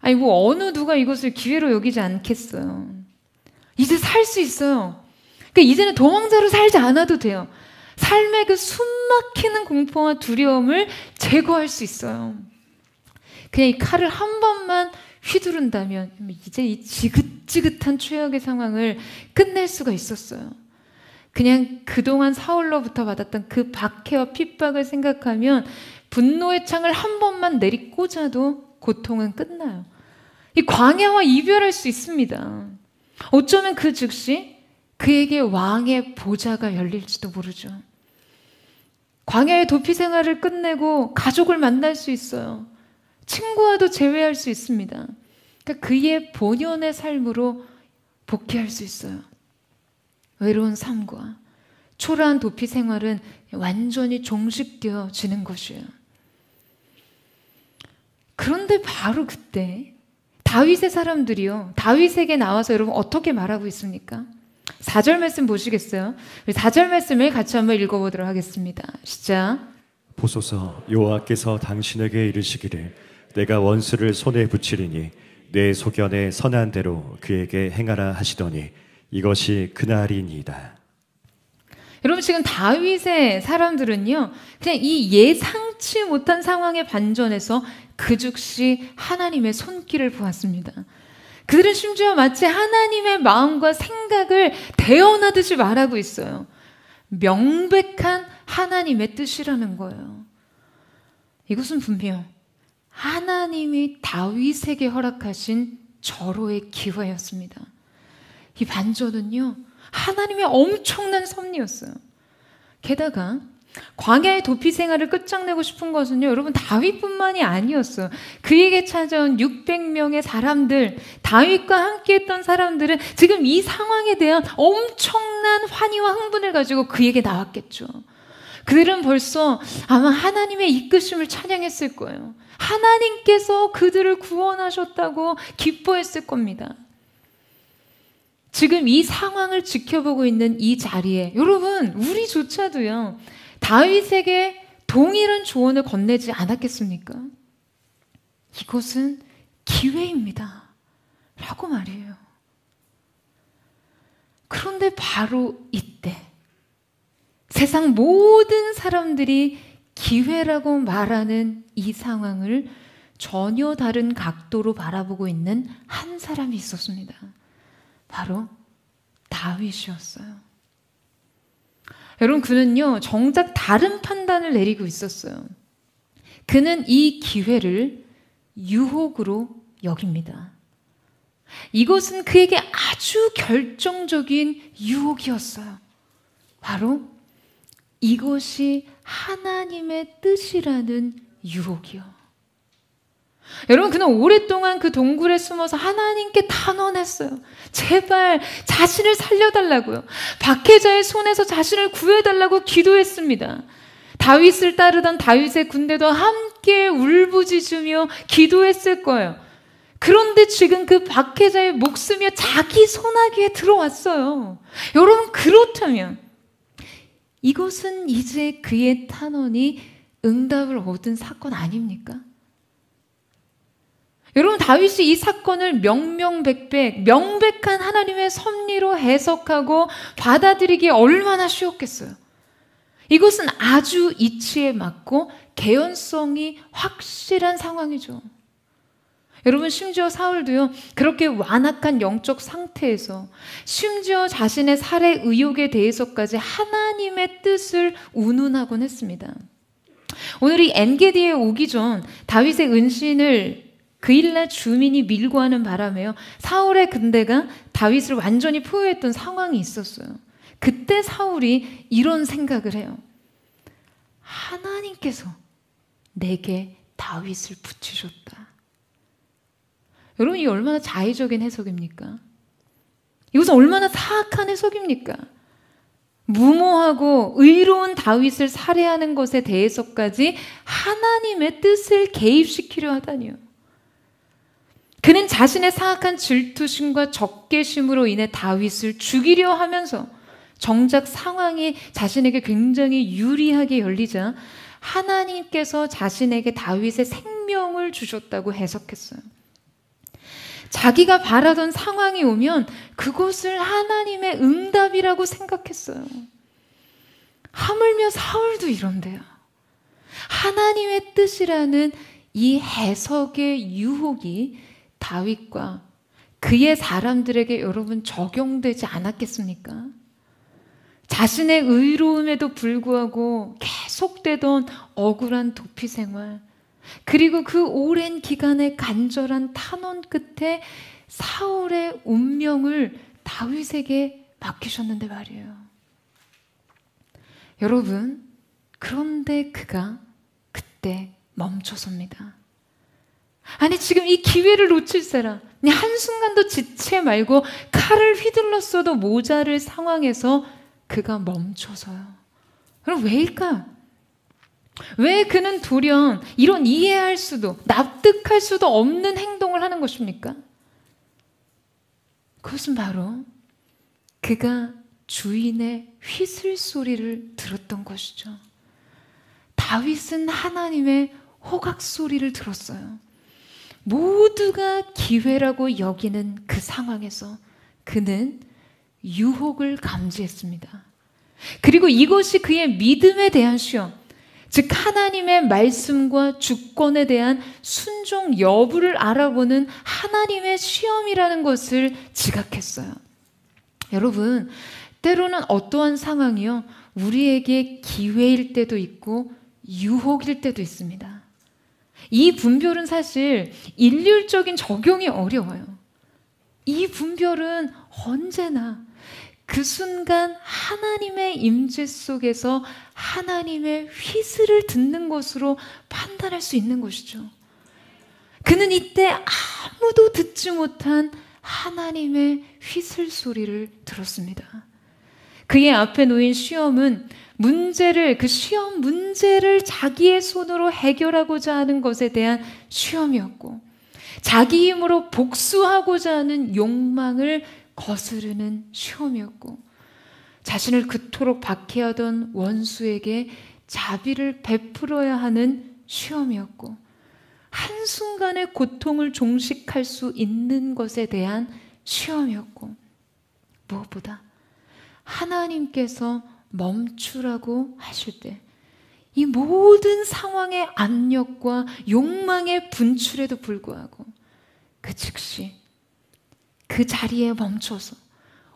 아니, 뭐 어느 누가 이것을 기회로 여기지 않겠어요. 이제 살 수 있어요. 그러니까 이제는 도망자로 살지 않아도 돼요. 삶의 그 숨막히는 공포와 두려움을 제거할 수 있어요. 그냥 이 칼을 한 번만 휘두른다면 이제 이 묵지긋한 최악의 상황을 끝낼 수가 있었어요. 그냥 그동안 사울로부터 받았던 그 박해와 핍박을 생각하면 분노의 창을 한 번만 내리꽂아도 고통은 끝나요. 이 광야와 이별할 수 있습니다. 어쩌면 그 즉시 그에게 왕의 보좌가 열릴지도 모르죠. 광야의 도피 생활을 끝내고 가족을 만날 수 있어요. 친구와도 재회할 수 있습니다. 그러니까 그의 본연의 삶으로 복귀할 수 있어요. 외로운 삶과 초라한 도피 생활은 완전히 종식되어지는 것이에요. 그런데 바로 그때 다윗의 사람들이요, 다윗에게 나와서 여러분 어떻게 말하고 있습니까? 4절 말씀 보시겠어요? 우리 4절 말씀을 같이 한번 읽어보도록 하겠습니다. 시작. 보소서, 여호와께서 당신에게 이르시기를 내가 원수를 손에 붙이리니 내 소견에 선한 대로 그에게 행하라 하시더니 이것이 그날이니이다. 여러분, 지금 다윗의 사람들은요, 그냥 이 예상치 못한 상황의 반전에서 그 즉시 하나님의 손길을 보았습니다. 그들은 심지어 마치 하나님의 마음과 생각을 대언하듯이 말하고 있어요. 명백한 하나님의 뜻이라는 거예요. 이것은 분명 하나님이 다윗에게 허락하신 절호의 기회였습니다. 이 반전은요, 하나님의 엄청난 섭리였어요. 게다가 광야의 도피 생활을 끝장내고 싶은 것은요, 여러분 다윗뿐만이 아니었어요. 그에게 찾아온 600명의 사람들, 다윗과 함께했던 사람들은 지금 이 상황에 대한 엄청난 환희와 흥분을 가지고 그에게 나왔겠죠. 그들은 벌써 아마 하나님의 이끄심을 찬양했을 거예요. 하나님께서 그들을 구원하셨다고 기뻐했을 겁니다. 지금 이 상황을 지켜보고 있는 이 자리에 여러분, 우리조차도요, 다윗에게 동일한 조언을 건네지 않았겠습니까? 이것은 기회입니다 라고 말이에요. 그런데 바로 이때 세상 모든 사람들이 기회라고 말하는 이 상황을 전혀 다른 각도로 바라보고 있는 한 사람이 있었습니다. 바로 다윗이었어요. 여러분, 그는요, 정작 다른 판단을 내리고 있었어요. 그는 이 기회를 유혹으로 여깁니다. 이것은 그에게 아주 결정적인 유혹이었어요. 바로 이것이 하나님의 뜻이라는 유혹이요. 여러분, 그는 오랫동안 그 동굴에 숨어서 하나님께 단언했어요. 제발 자신을 살려달라고요. 박해자의 손에서 자신을 구해달라고 기도했습니다. 다윗을 따르던 다윗의 군대도 함께 울부짖으며 기도했을 거예요. 그런데 지금 그 박해자의 목숨이 자기 손아귀에 들어왔어요. 여러분, 그렇다면 이것은 이제 그의 탄원이 응답을 얻은 사건 아닙니까? 여러분, 다윗이 이 사건을 명명백백, 명백한 하나님의 섭리로 해석하고 받아들이기 얼마나 쉬웠겠어요. 이것은 아주 이치에 맞고 개연성이 확실한 상황이죠. 여러분, 심지어 사울도요, 그렇게 완악한 영적 상태에서 심지어 자신의 살해 의혹에 대해서까지 하나님의 뜻을 운운하곤 했습니다. 오늘 이 엔게디에 오기 전 다윗의 은신을 그일라 주민이 밀고 하는 바람에요, 사울의 군대가 다윗을 완전히 포위했던 상황이 있었어요. 그때 사울이 이런 생각을 해요. 하나님께서 내게 다윗을 붙이셨다. 여러분, 이 얼마나 자의적인 해석입니까? 이것은 얼마나 사악한 해석입니까? 무모하고 의로운 다윗을 살해하는 것에 대해서까지 하나님의 뜻을 개입시키려 하다니요. 그는 자신의 사악한 질투심과 적개심으로 인해 다윗을 죽이려 하면서 정작 상황이 자신에게 굉장히 유리하게 열리자 하나님께서 자신에게 다윗의 생명을 주셨다고 해석했어요. 자기가 바라던 상황이 오면 그것을 하나님의 응답이라고 생각했어요. 하물며 사울도 이런데요. 하나님의 뜻이라는 이 해석의 유혹이 다윗과 그의 사람들에게 여러분 적용되지 않았겠습니까? 자신의 의로움에도 불구하고 계속되던 억울한 도피 생활, 그리고 그 오랜 기간의 간절한 탄원 끝에 사울의 운명을 다윗에게 맡기셨는데 말이에요. 여러분, 그런데 그가 그때 멈춰섭니다. 아니, 지금 이 기회를 놓칠 사람, 한순간도 지체 말고 칼을 휘둘렀어도 모자랄 상황에서 그가 멈춰서요. 그럼 왜일까? 왜 그는 돌연 이런 이해할 수도 납득할 수도 없는 행동을 하는 것입니까? 그것은 바로 그가 주인의 휘슬 소리를 들었던 것이죠. 다윗은 하나님의 호각 소리를 들었어요. 모두가 기회라고 여기는 그 상황에서 그는 유혹을 감지했습니다. 그리고 이것이 그의 믿음에 대한 시험, 즉 하나님의 말씀과 주권에 대한 순종 여부를 알아보는 하나님의 시험이라는 것을 지각했어요. 여러분, 때로는 어떠한 상황이요, 우리에게 기회일 때도 있고 유혹일 때도 있습니다. 이 분별은 사실 일률적인 적용이 어려워요. 이 분별은 언제나 그 순간 하나님의 임재 속에서 하나님의 휘슬을 듣는 것으로 판단할 수 있는 것이죠. 그는 이때 아무도 듣지 못한 하나님의 휘슬 소리를 들었습니다. 그의 앞에 놓인 시험은 그 시험 문제를 자기의 손으로 해결하고자 하는 것에 대한 시험이었고, 자기 힘으로 복수하고자 하는 욕망을 거스르는 시험이었고, 자신을 그토록 박해하던 원수에게 자비를 베풀어야 하는 시험이었고, 한순간의 고통을 종식할 수 있는 것에 대한 시험이었고, 무엇보다 하나님께서 멈추라고 하실 때 이 모든 상황의 압력과 욕망의 분출에도 불구하고 그 즉시 그 자리에 멈춰서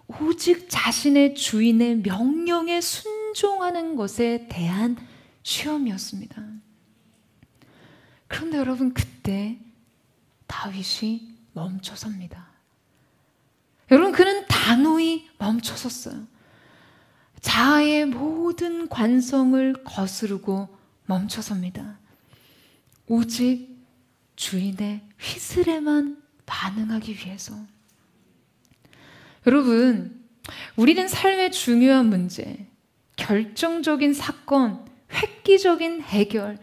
오직 자신의 주인의 명령에 순종하는 것에 대한 시험이었습니다. 그런데 여러분, 그때 다윗이 멈춰섭니다. 여러분, 그는 단호히 멈춰섰어요. 자아의 모든 관성을 거스르고 멈춰섭니다. 오직 주인의 휘슬에만 반응하기 위해서. 여러분, 우리는 삶의 중요한 문제, 결정적인 사건, 획기적인 해결,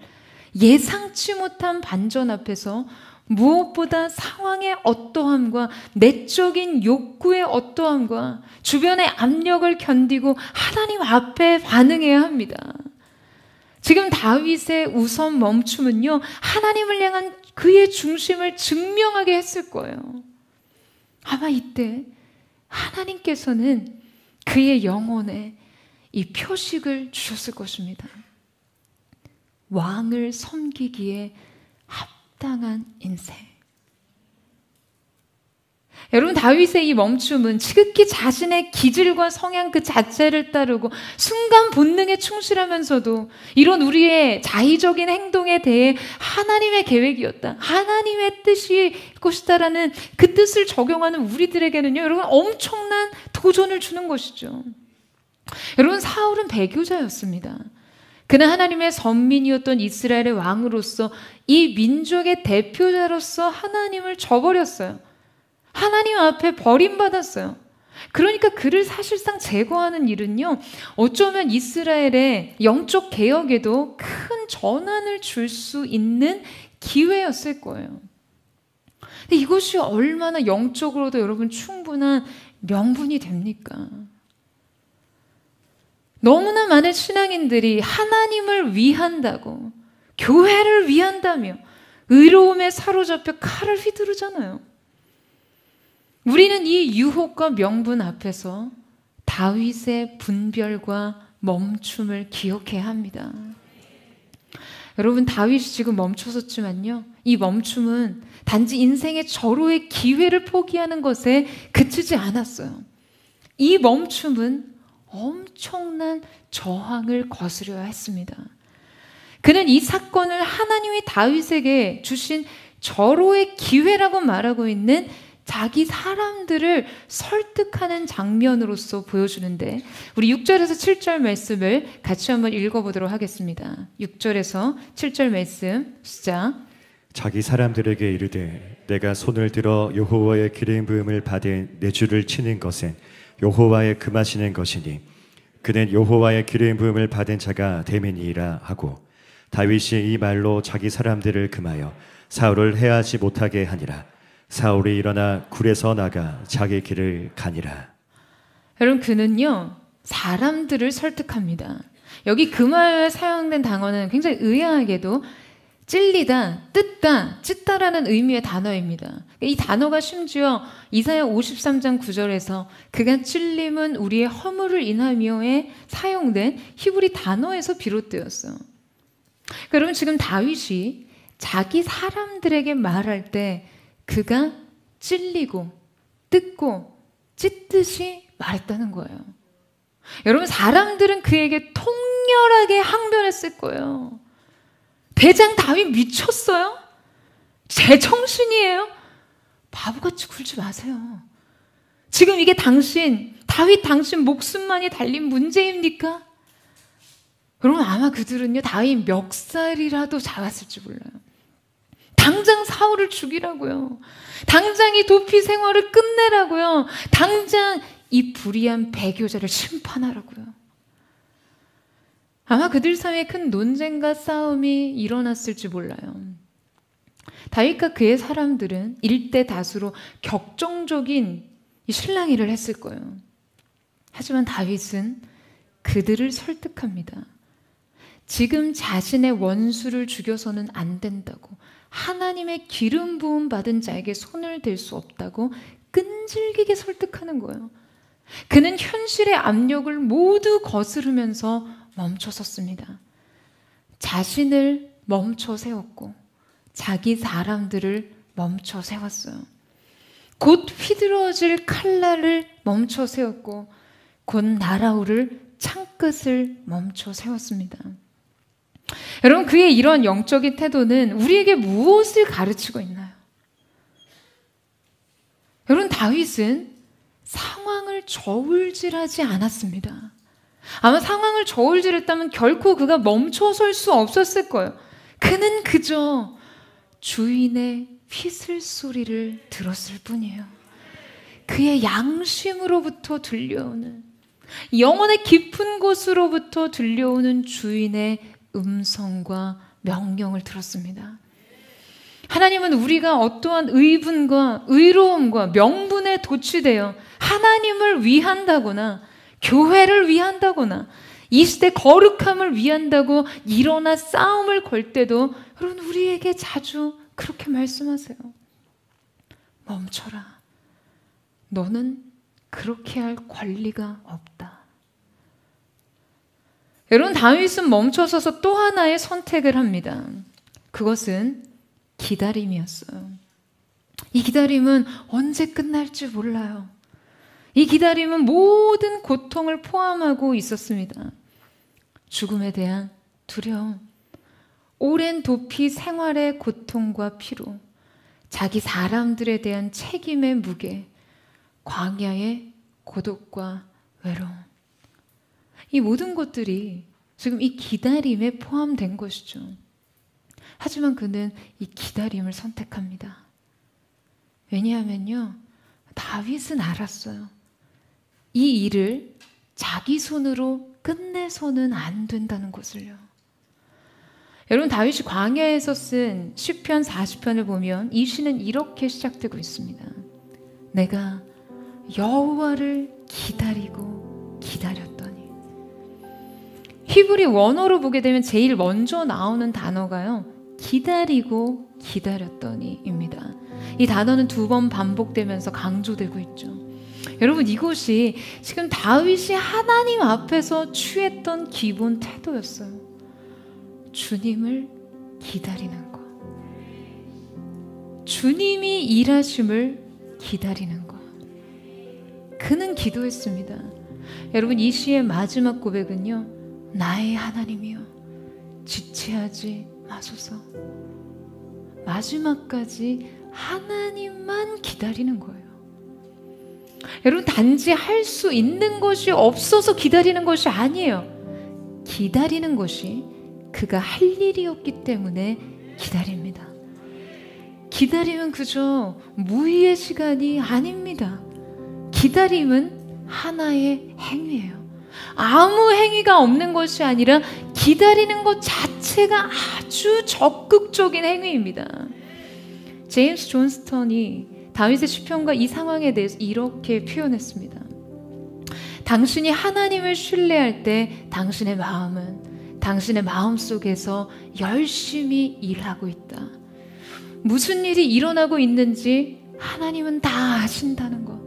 예상치 못한 반전 앞에서 무엇보다 상황의 어떠함과 내적인 욕구의 어떠함과 주변의 압력을 견디고 하나님 앞에 반응해야 합니다. 지금 다윗의 우선 멈춤은요, 하나님을 향한 그의 중심을 증명하게 했을 거예요. 아마 이때 하나님께서는 그의 영혼에 이 표식을 주셨을 것입니다. 왕을 섬기기에 합당한 인생. 여러분, 다윗의 이 멈춤은 지극히 자신의 기질과 성향 그 자체를 따르고 순간 본능에 충실하면서도 이런 우리의 자의적인 행동에 대해 하나님의 계획이었다, 하나님의 뜻이 것이다라는 그 뜻을 적용하는 우리들에게는요, 여러분, 엄청난 도전을 주는 것이죠. 여러분, 사울은 배교자였습니다. 그는 하나님의 선민이었던 이스라엘의 왕으로서 이 민족의 대표자로서 하나님을 저버렸어요. 하나님 앞에 버림받았어요. 그러니까 그를 사실상 제거하는 일은요, 어쩌면 이스라엘의 영적 개혁에도 큰 전환을 줄 수 있는 기회였을 거예요. 근데 이것이 얼마나 영적으로도 여러분 충분한 명분이 됩니까? 너무나 많은 신앙인들이 하나님을 위한다고, 교회를 위한다며 의로움에 사로잡혀 칼을 휘두르잖아요. 우리는 이 유혹과 명분 앞에서 다윗의 분별과 멈춤을 기억해야 합니다. 여러분, 다윗이 지금 멈춰섰지만요, 이 멈춤은 단지 인생의 절호의 기회를 포기하는 것에 그치지 않았어요. 이 멈춤은 엄청난 저항을 거스려야 했습니다. 그는 이 사건을 하나님이 다윗에게 주신 절호의 기회라고 말하고 있는 자기 사람들을 설득하는 장면으로서 보여주는데, 우리 6절에서 7절 말씀을 같이 한번 읽어보도록 하겠습니다. 6절에서 7절 말씀 시작. 자기 사람들에게 이르되 내가 손을 들어 여호와의 기름 부음을 받은 내 주를 치는 것은 여호와의 금하시는 것이니 그는 여호와의 기름 부음을 받은 자가 됨이니이라 하고, 다윗이 이 말로 자기 사람들을 금하여 사울을 해하지 못하게 하니라. 사울이 일어나 굴에서 나가 자기 길을 가니라. 여러분, 그는요 사람들을 설득합니다. 여기 금하여에 사용된 단어는 굉장히 의아하게도 찔리다, 뜯다, 찢다라는 의미의 단어입니다. 이 단어가 심지어 이사야 53장 9절에서 그가 찔림은 우리의 허물을 인하며에 사용된 히브리 단어에서 비롯되었어요. 여러분, 지금 다윗이 자기 사람들에게 말할 때 그가 찔리고 뜯고 찢듯이 말했다는 거예요. 여러분, 사람들은 그에게 통렬하게 항변했을 거예요. 대장 다윗 미쳤어요? 제정신이에요? 바보같이 굴지 마세요. 지금 이게 다윗 당신 목숨만이 달린 문제입니까? 여러분, 아마 그들은요 다윗 멱살이라도 잡았을지 몰라요. 당장 사울을 죽이라고요. 당장 이 도피 생활을 끝내라고요. 당장 이 불의한 배교자를 심판하라고요. 아마 그들 사이에 큰 논쟁과 싸움이 일어났을지 몰라요. 다윗과 그의 사람들은 일대 다수로 격정적인 이 실랑이를 했을 거예요. 하지만 다윗은 그들을 설득합니다. 지금 자신의 원수를 죽여서는 안 된다고, 하나님의 기름 부음 받은 자에게 손을 댈 수 없다고 끈질기게 설득하는 거예요. 그는 현실의 압력을 모두 거스르면서 멈춰섰습니다. 자신을 멈춰 세웠고 자기 사람들을 멈춰 세웠어요. 곧 휘두러질 칼날을 멈춰 세웠고 곧 날아오를 창끝을 멈춰 세웠습니다. 여러분, 그의 이런 영적인 태도는 우리에게 무엇을 가르치고 있나요? 여러분, 다윗은 상황을 저울질하지 않았습니다. 아마 상황을 저울질했다면 결코 그가 멈춰설 수 없었을 거예요. 그는 그저 주인의 휘슬 소리를 들었을 뿐이에요. 그의 양심으로부터 들려오는, 영혼의 깊은 곳으로부터 들려오는 주인의 음성과 명령을 들었습니다. 하나님은 우리가 어떠한 의분과 의로움과 명분에 도취되어 하나님을 위한다거나 교회를 위한다거나 이 시대 거룩함을 위한다고 일어나 싸움을 걸 때도 여러분, 우리에게 자주 그렇게 말씀하세요. 멈춰라. 너는 그렇게 할 권리가 없다. 여러분, 다윗은 멈춰서서 또 하나의 선택을 합니다. 그것은 기다림이었어요. 이 기다림은 언제 끝날지 몰라요. 이 기다림은 모든 고통을 포함하고 있었습니다. 죽음에 대한 두려움, 오랜 도피 생활의 고통과 피로, 자기 사람들에 대한 책임의 무게, 광야의 고독과 외로움. 이 모든 것들이 지금 이 기다림에 포함된 것이죠. 하지만 그는 이 기다림을 선택합니다. 왜냐하면요, 다윗은 알았어요. 이 일을 자기 손으로 끝내서는 안 된다는 것을요. 여러분, 다윗이 광야에서 쓴 시편 40편을 보면 이 시는 이렇게 시작되고 있습니다. 내가 여호와를 기다리고 기다렸더니. 히브리 원어로 보게 되면 제일 먼저 나오는 단어가요, 기다리고 기다렸더니입니다. 이 단어는 2번 반복되면서 강조되고 있죠. 여러분, 이것이 지금 다윗이 하나님 앞에서 취했던 기본 태도였어요. 주님을 기다리는 것. 주님이 일하심을 기다리는 것. 그는 기도했습니다. 여러분, 이 시의 마지막 고백은요, 나의 하나님이여 지체하지 마소서. 마지막까지 하나님만 기다리는 거예요. 여러분, 단지 할 수 있는 것이 없어서 기다리는 것이 아니에요. 기다리는 것이 그가 할 일이었기 때문에 기다립니다. 기다림은 그저 무의의 시간이 아닙니다. 기다림은 하나의 행위예요. 아무 행위가 없는 것이 아니라 기다리는 것 자체가 아주 적극적인 행위입니다. 제임스 존스턴이 다윗의 시편과 이 상황에 대해서 이렇게 표현했습니다. 당신이 하나님을 신뢰할 때 당신의 마음은 당신의 마음속에서 열심히 일하고 있다. 무슨 일이 일어나고 있는지 하나님은 다 아신다는 것.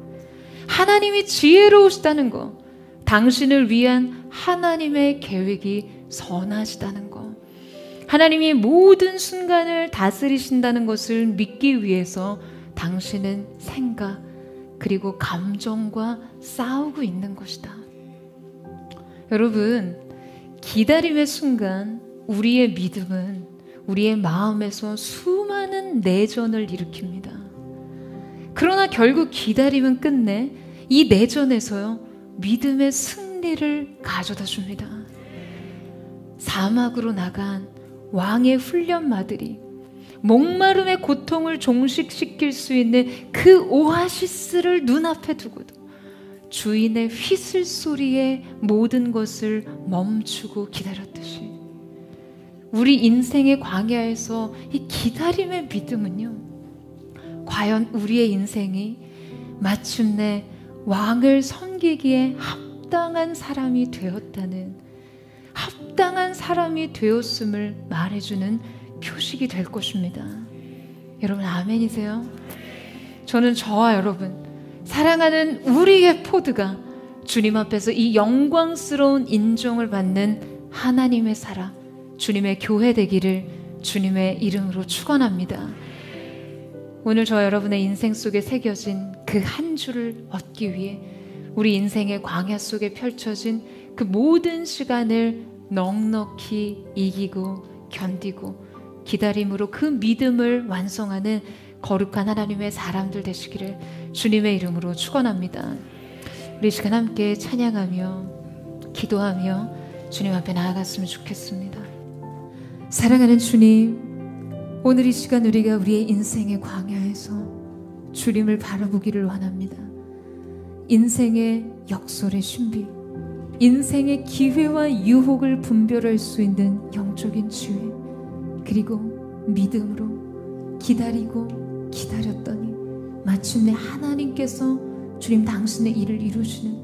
하나님이 지혜로우시다는 것. 당신을 위한 하나님의 계획이 선하시다는 것. 하나님이 모든 순간을 다스리신다는 것을 믿기 위해서 당신은 생각 그리고 감정과 싸우고 있는 것이다. 여러분, 기다림의 순간 우리의 믿음은 우리의 마음에서 수많은 내전을 일으킵니다. 그러나 결국 기다림은 끝내 이 내전에서요, 믿음의 승리를 가져다 줍니다. 사막으로 나간 왕의 훈련마들이 목마름의 고통을 종식시킬 수 있는 그 오아시스를 눈앞에 두고도 주인의 휘슬 소리에 모든 것을 멈추고 기다렸듯이 우리 인생의 광야에서 이 기다림의 믿음은요, 과연 우리의 인생이 마침내 왕을 섬기기에 합당한 사람이 되었다는, 합당한 사람이 되었음을 말해주는 표식이 될 것입니다. 여러분, 아멘이세요? 저는 저와 여러분, 사랑하는 우리의 포드가 주님 앞에서 이 영광스러운 인정을 받는 하나님의 사람, 주님의 교회 되기를 주님의 이름으로 축원합니다. 오늘 저와 여러분의 인생 속에 새겨진 그 한 줄을 얻기 위해 우리 인생의 광야 속에 펼쳐진 그 모든 시간을 넉넉히 이기고 견디고 기다림으로 그 믿음을 완성하는 거룩한 하나님의 사람들 되시기를 주님의 이름으로 축원합니다. 우리 시간 함께 찬양하며 기도하며 주님 앞에 나아갔으면 좋겠습니다. 사랑하는 주님, 오늘 이 시간 우리가 우리의 인생의 광야에서 주님을 바라보기를 원합니다. 인생의 역설의 신비, 인생의 기회와 유혹을 분별할 수 있는 영적인 지혜, 그리고 믿음으로 기다리고 기다렸더니 마침내 하나님께서 주님 당신의 일을 이루시는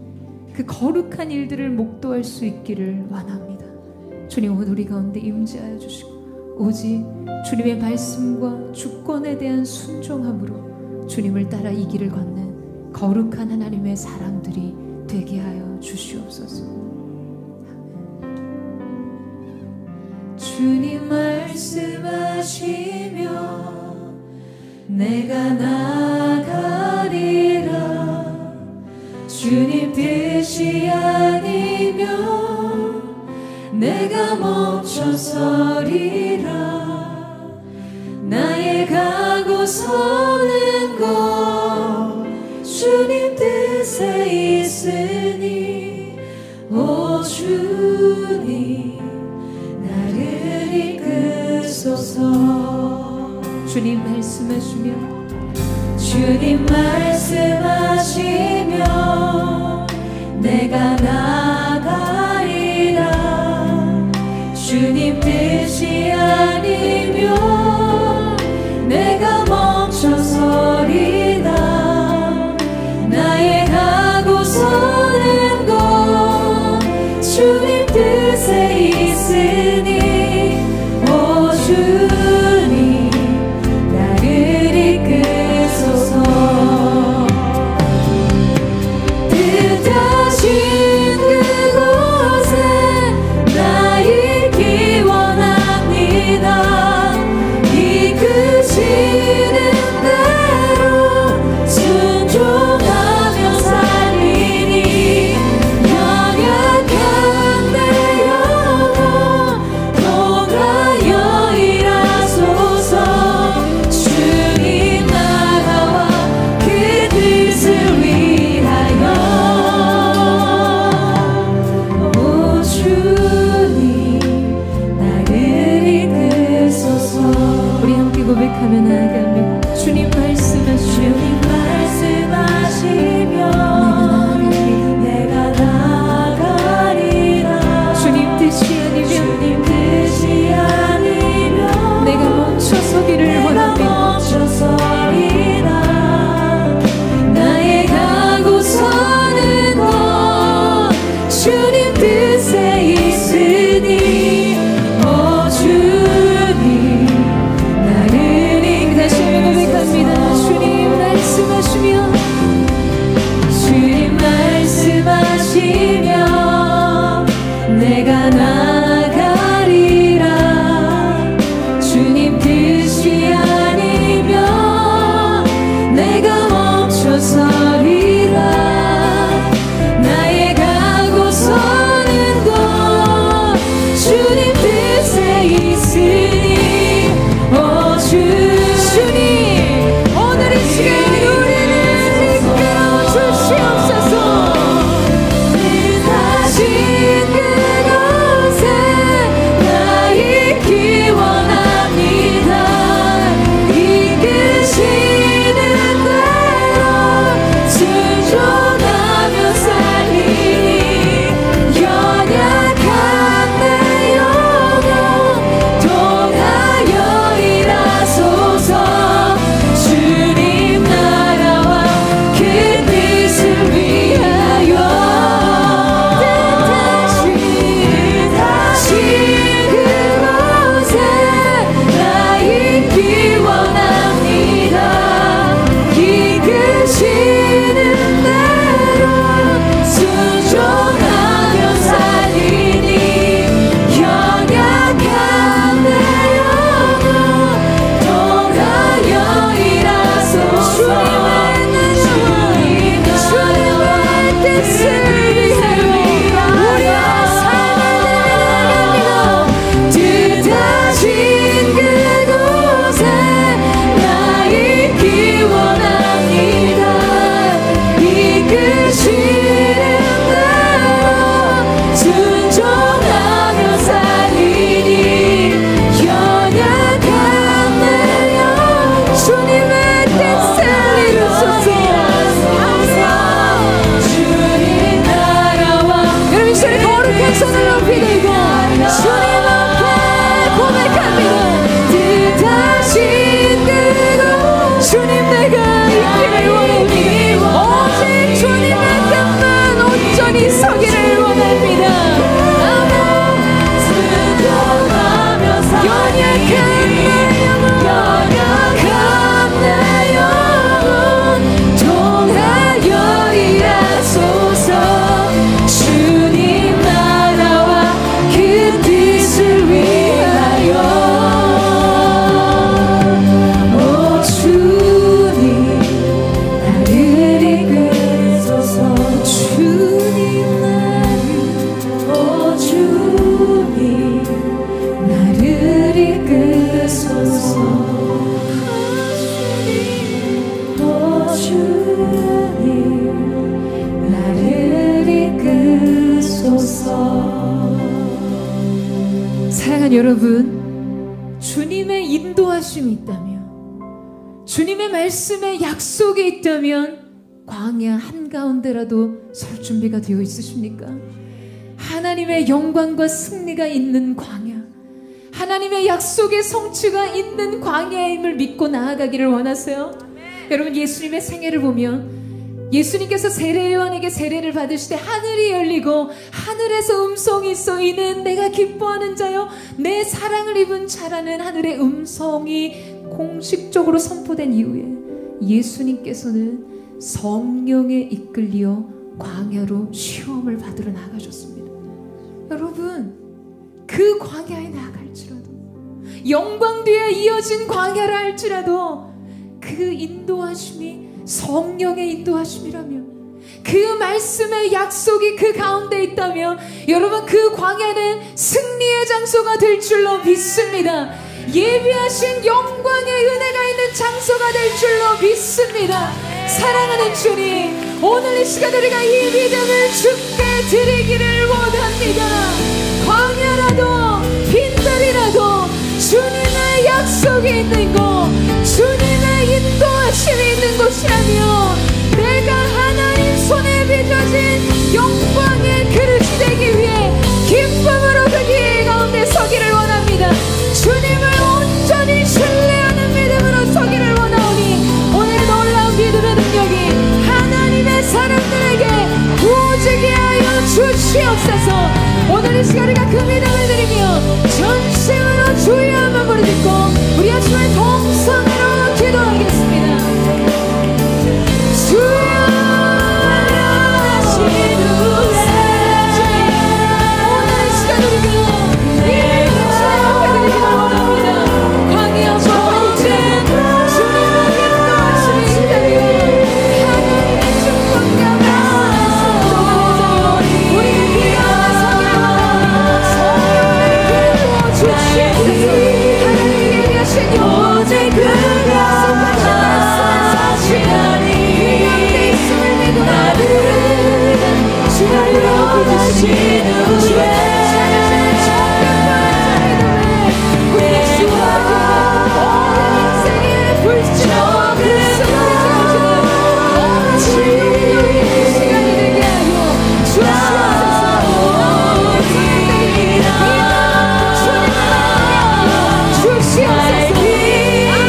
그 거룩한 일들을 목도할 수 있기를 원합니다. 주님, 오늘 우리 가운데 임재하여 주시고 오직 주님의 말씀과 주권에 대한 순종함으로 주님을 따라 이 길을 걷는 거룩한 하나님의 사람들이 되게 하여 주시옵소서. 주님 말씀하시며 내가 나가리라. 주님 뜻이 아니면 내가 멈춰서리라. 나의 가고 서는 것 주님 뜻에 있으니 오 주님 나를 이끄소서. 주님 말씀하시며 주님 말씀하시며 내가 나가리라. 주님 뜻이 아니면 내가 멈춰서리라. 나의 가고 서는 것 주님 뜻에 있으니 오 주님 나를 이끄소서. 뜻하신 그 고백하며 나아갑니다. 주님 말씀하시오. 내가 나가리라. 주님 뜻이 아니면 내가 멈춰서기를 원합니다. 나의 가고서는 것 주님 뜻에 있으니 오 주님 나를 다시 한번 고백합니다. 주님 말씀하시며 주님 말씀하시며 내가 나가리라. 주님 뜻이 아니면 내가 멈춰서리라. 나의 가고서는 것 주님 뜻에 있으니 오 주님 오늘 이 시간 우리를 이끌어 주시옵소서. 다시 그곳에 나 있기 원합니다. 이끄시는 대로 순종하며 살리니 연약한 내 영혼 통하여 일하소서. 주님 나라와 그 뜻을 위하여 다시 그곳에 나 있기 원합니다. 이끄시는 대로 순종하며 살리니 연약한 내 영혼 통하여 일하소서. 주님의 뜻을 위하여 뜻하신 그곳에 나 있기 원합니다. 이끄시는 대로 순종하며 살리니 연약한 내 영혼 주님의 뜻을 이루소서. 주님 나라와 여러분 소리 거룩한 손을 높이 들고 주님 앞에 고백합니다. 뜻하신 그곳 주님 내가 있기를 원합니다. 오직 주님의 뜻만 온전히 서기를 원합니다. 연약한 내 영혼 통하여 일하소서. 주님 나라와 그 뜻을 위하여 오 주님 나를 이끌소서. 주님 오 주님 나를 이끌소서. 오 주님 나를 이끌소서. 사랑하는 여러분, 주님의 인도하심이 있다면, 주님의 말씀에 약속이 있다면 광야 한가운데라도 설 준비가 되어 있으십니까? 하나님의 영광과 승리가 있는 광야, 하나님의 약속의 성취가 있는 광야임을 믿고 나아가기를 원하세요? 여러분, 예수님의 생애를 보면 예수님께서 세례요한에게 세례를 받으실 때 하늘이 열리고 하늘에서 음성이 있어 이는 내가 기뻐하는 자요 내 사랑을 입은 자라는 하늘의 음성이 공식적으로 선포된 이후에 예수님께서는 성령에 이끌려 광야로 시험을 받으러 나가셨습니다. 여러분, 그 광야에 나갈지라도 영광 뒤에 이어진 광야라 할지라도 그 인도하심이 성령의 인도하심이라면, 그 말씀의 약속이 그 가운데 있다면 여러분, 그 광야는 승리의 장소가 될 줄로 믿습니다. 예비하신 영광의 은혜가 있는 장소가 될 줄로 믿습니다. 사랑하는 주님, 오늘 이 시간 우리가 이 믿음을 주께 드리기를 원합니다. 광야라도 빈들이라도 주님의 약속이 있는 곳, 주님의 인도하심이 있는 곳이라며 내가 하나님 손에 빚어진 영광의 그릇이 되기 위해 기쁨으로 그 길 가운데 서기를 원합니다. 주님을 온전히 신뢰하는 믿음으로 서기를 원하오니 오늘 놀라운 믿음의 능력이 하나님의 사람들에게 부어지게 하여 주시옵소서. 오늘 이 시간 우리가 그 믿음을 드리며 전심으로 주의 한번 부르짖고 우리 아침에 동성으로 기도하겠습니다. 주여 하신 후에 오늘 이 시간 우리가 이 주의 앞에 드리기를 원합니다. 광야 모든 주님의 인도하심이 있다며 하나님의 축복과 말씀 우리 그 가운데 서기를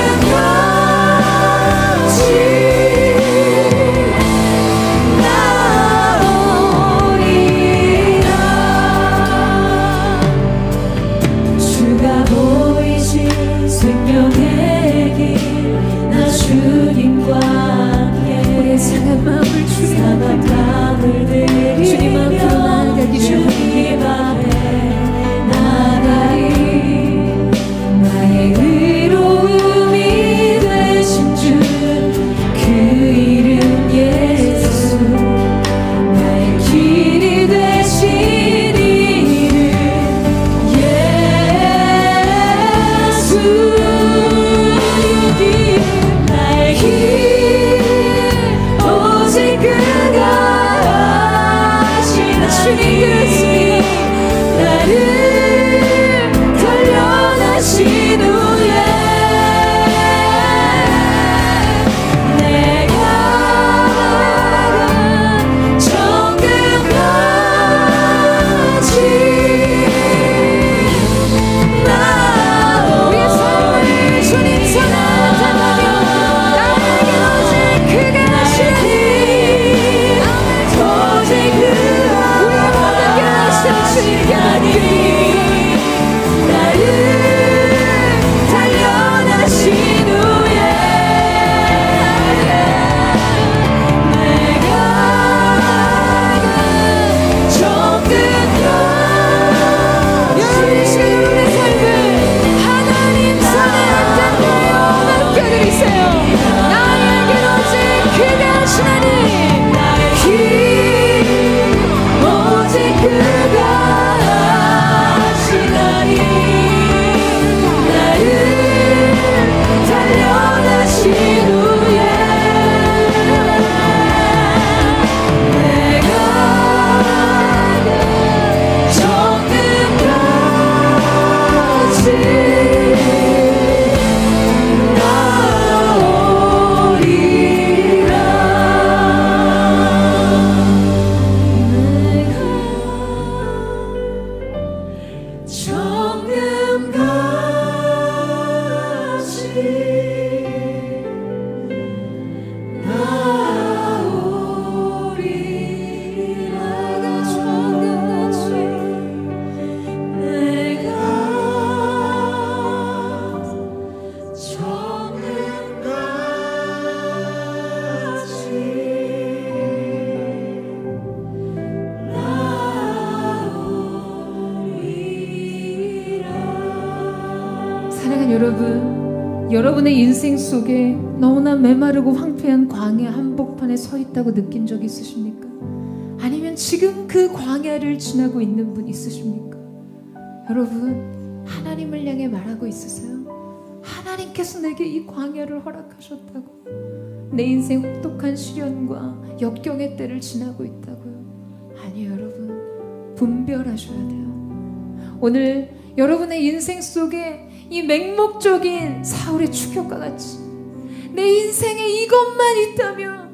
원합니다. 성령의 길을 부어주시옵소서. 하나님이 얘기하신 오직 그가 하시나니 그 있음을 믿고 나를 주를 부르신 후에 여러분, 여러분의 인생 속에 너무나 메마르고 황폐한 광야 한복판에 서 있다고 느낀 적 있으십니까? 아니면 지금 그 광야를 지나고 있는 분 있으십니까? 여러분, 하나님을 향해 말하고 있으세요? 하나님께서 내게 이 광야를 허락하셨다고, 내 인생 혹독한 시련과 역경의 때를 지나고 있다고요? 아니요, 여러분. 분별하셔야 돼요. 오늘 여러분의 인생 속에 이 맹목적인 사울의 추격과 같이 내 인생에 이것만 있다면,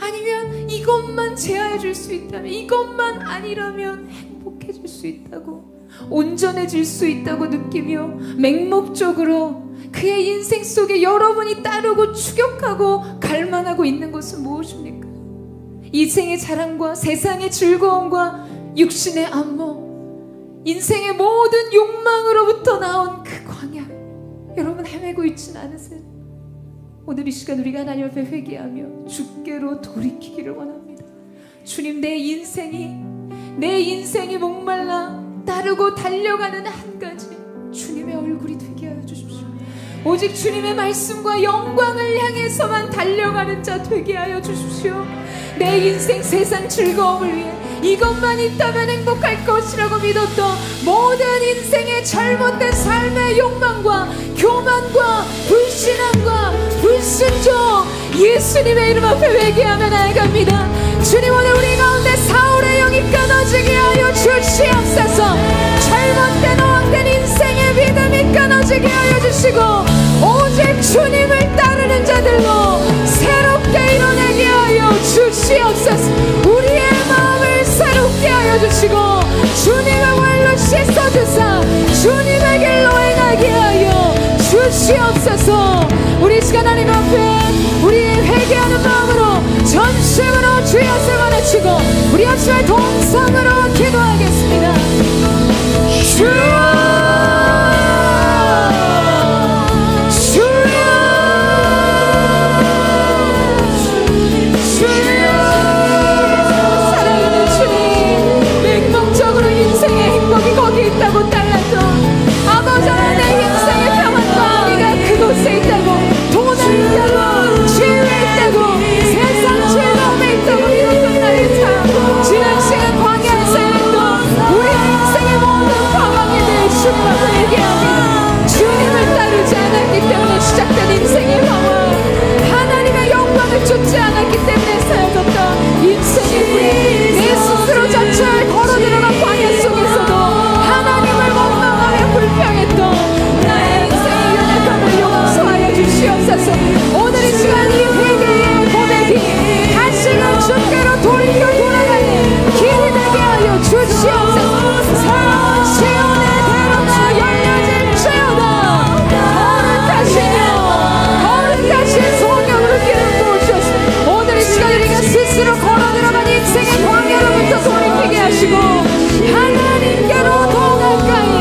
아니면 이것만 제하해 줄 수 있다면, 이것만 아니라면 행복해질 수 있다고, 온전해질 수 있다고 느끼며 맹목적으로 그의 인생 속에 여러분이 따르고 추격하고 갈망하고 있는 것은 무엇입니까? 인생의 자랑과 세상의 즐거움과 육신의 안목, 인생의 모든 욕망으로부터 나온 그 광야, 여러분 헤매고 있진 않으세요? 오늘 이 시간 우리가 하나님 앞에 회개하며 주께로 돌이키기를 원합니다. 주님, 내 인생이 목말라 따르고 달려가는 한 가지 주님의 얼굴이 되게 하여 주십시오. 오직 주님의 말씀과 영광을 향해서만 달려가는 자 되게 하여 주십시오. 내 인생 세상 즐거움을 위해 이것만 있다면 행복할 것이라고 믿었던 모든 인생의 잘못된 삶의 욕망과 교만과 불신앙과 불순종, 예수님의 이름 앞에 회개하며 나아갑니다. 주님, 오늘 우리 가운데 사울의 영이 끊어지게 하여 주시옵소서. 잘못된 오학된 인생의 믿음이 끊어지게 하여 주시고, 오직 주님을 따르는 자들로 새롭게 일어나게 하여 주시옵소서. 우리의 마음을 새롭게 하여 주시고, 주님의 말로 씻어주사 주님의 길로 행하게 하여 주시옵소서. 우리 시간 하나님 앞에 우리의 회개하는 마음으로 전심으로 주의 영을 외치고 우리 합심의 동성으로 기도하겠습니다. 주여, 거기 있다고 달랐던 아버지, 내 인생의 평안과 네가 그곳에 있다고, 돈에 있다고, 지혜에 있다고, 세상 즐거움에 있다고 믿었던 나의 삶, 지난 시간 광야에서 했던 우리 인생의 모든 방황에 대해 주님 앞에 얘기합니다. 주님을 따르지 않았기 때문에 시작된 인생의 방황, 하나님의 영광을 쫓지 않았기 때문에 사라졌던 인생의 뿌리, 내 스스로 자체를 걸어 들어간 광야 속에서도 하나님을 원망하며 불평했던 나의 인생의 연약함을 용서하여 주시옵소서. 오늘 이 시간 이 회개의 고백이 다시금 주께로 돌이켜 돌아가는 길이 되게 하여 주시옵소서. 새로운 시온의 대로가 열려질지어다. 거룩하신 성령으로 기름 부으셔서 오늘 이 시간 우리가 스스로 걸어 들어간 인생의 광야로부터 돌이키게 하시고, 하나님께로 더 가까이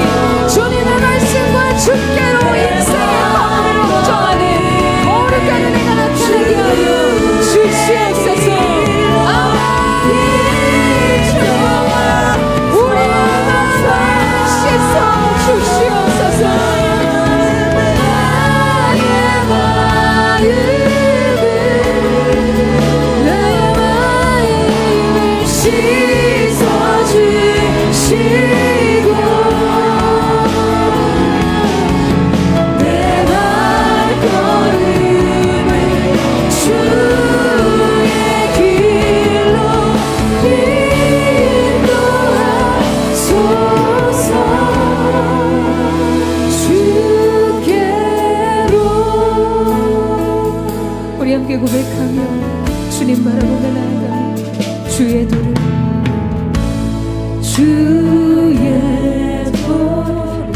주님의 말씀과 주께로 인생의 방황을 걱정하는 거룩한 은혜가 나타나게 하여 주시옵소서. 아멘. 우리의 마음을 씻어 주시옵소서. 나의 마음을 씻어 주시옵소서. 우리 함께 고백하며 주님 바라보며 나아가며 주의 도를, 주의 도를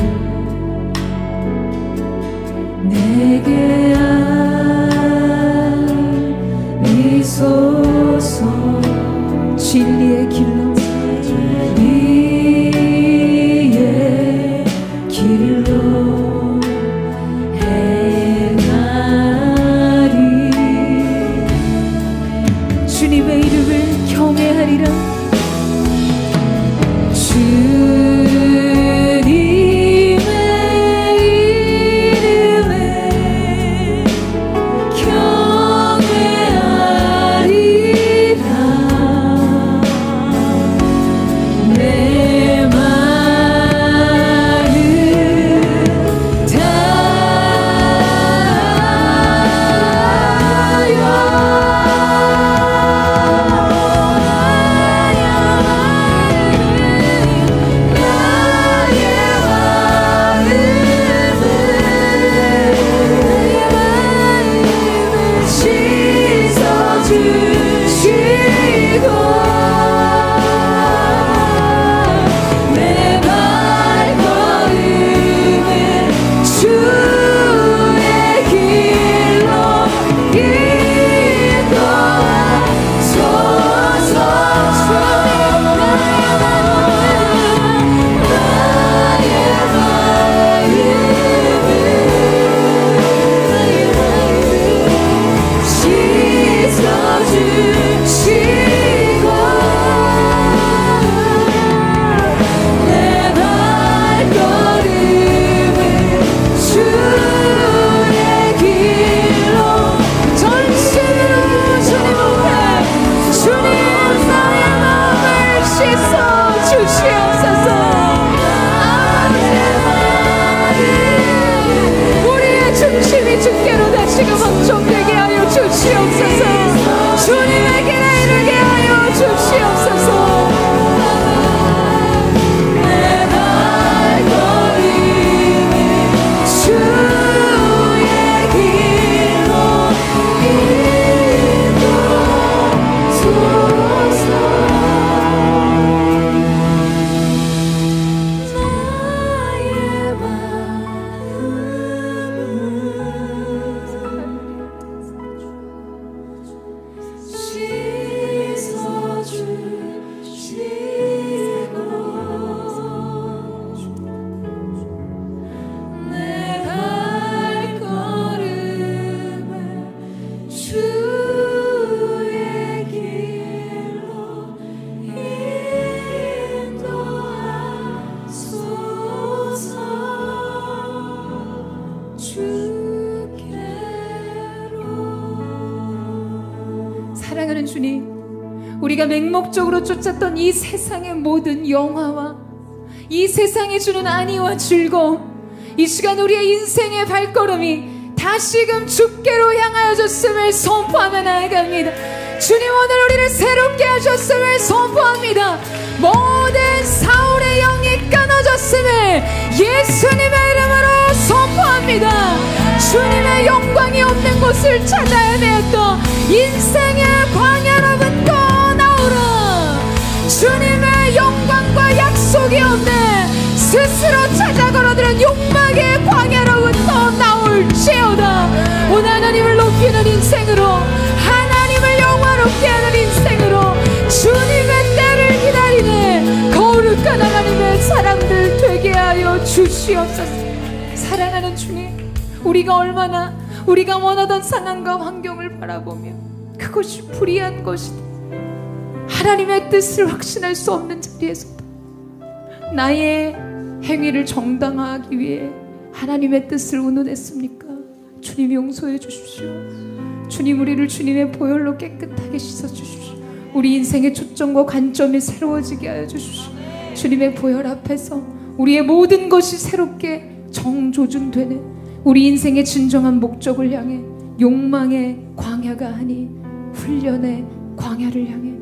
내게 알리소서. 진리의 길로, 진리의 길로 행하리. 주님의 이름을 경외하리라. 사랑하는 주님, 우리가 맹목적으로 쫓았던 이 세상의 모든 영화와 이 세상이 주는 안위와 즐거움, 이 시간 우리의 인생의 발걸음이 다시금 주께로 향하여졌음을 선포하며 나아갑니다. 주님, 오늘 우리를 새롭게 하셨음을 선포합니다. 모든 사울의 영이 끊어졌음을 예수님의 이름으로 선포합니다. 주님의 영광이 없는 곳을 찾아 헤매었던 인생의 광야로부터 나오라. 주님의 영광과 약속이 없는 스스로 찾아 걸어들은 욕망의 광야로부터 나올지어다. 오늘 하나님을 높이는 인생으로, 하나님을 영화롭게 하는 인생으로, 주님의 때를 기다리는 거룩한 하나님의 사람들 되게 하여 주시옵소서. 사랑하는 주님, 우리가 얼마나 우리가 원하던 상황과 환경을 바라보며 그것이 불의한 것이다, 하나님의 뜻을 확신할 수 없는 자리에서도 나의 행위를 정당화하기 위해 하나님의 뜻을 운운했습니까? 주님 용서해 주십시오. 주님, 우리를 주님의 보혈로 깨끗하게 씻어주십시오. 우리 인생의 초점과 관점이 새로워지게 하여 주십시오. 주님의 보혈 앞에서 우리의 모든 것이 새롭게 정조준되는 우리 인생의 진정한 목적을 향해 욕망의 광야가 아닌 훈련의 광야를 향해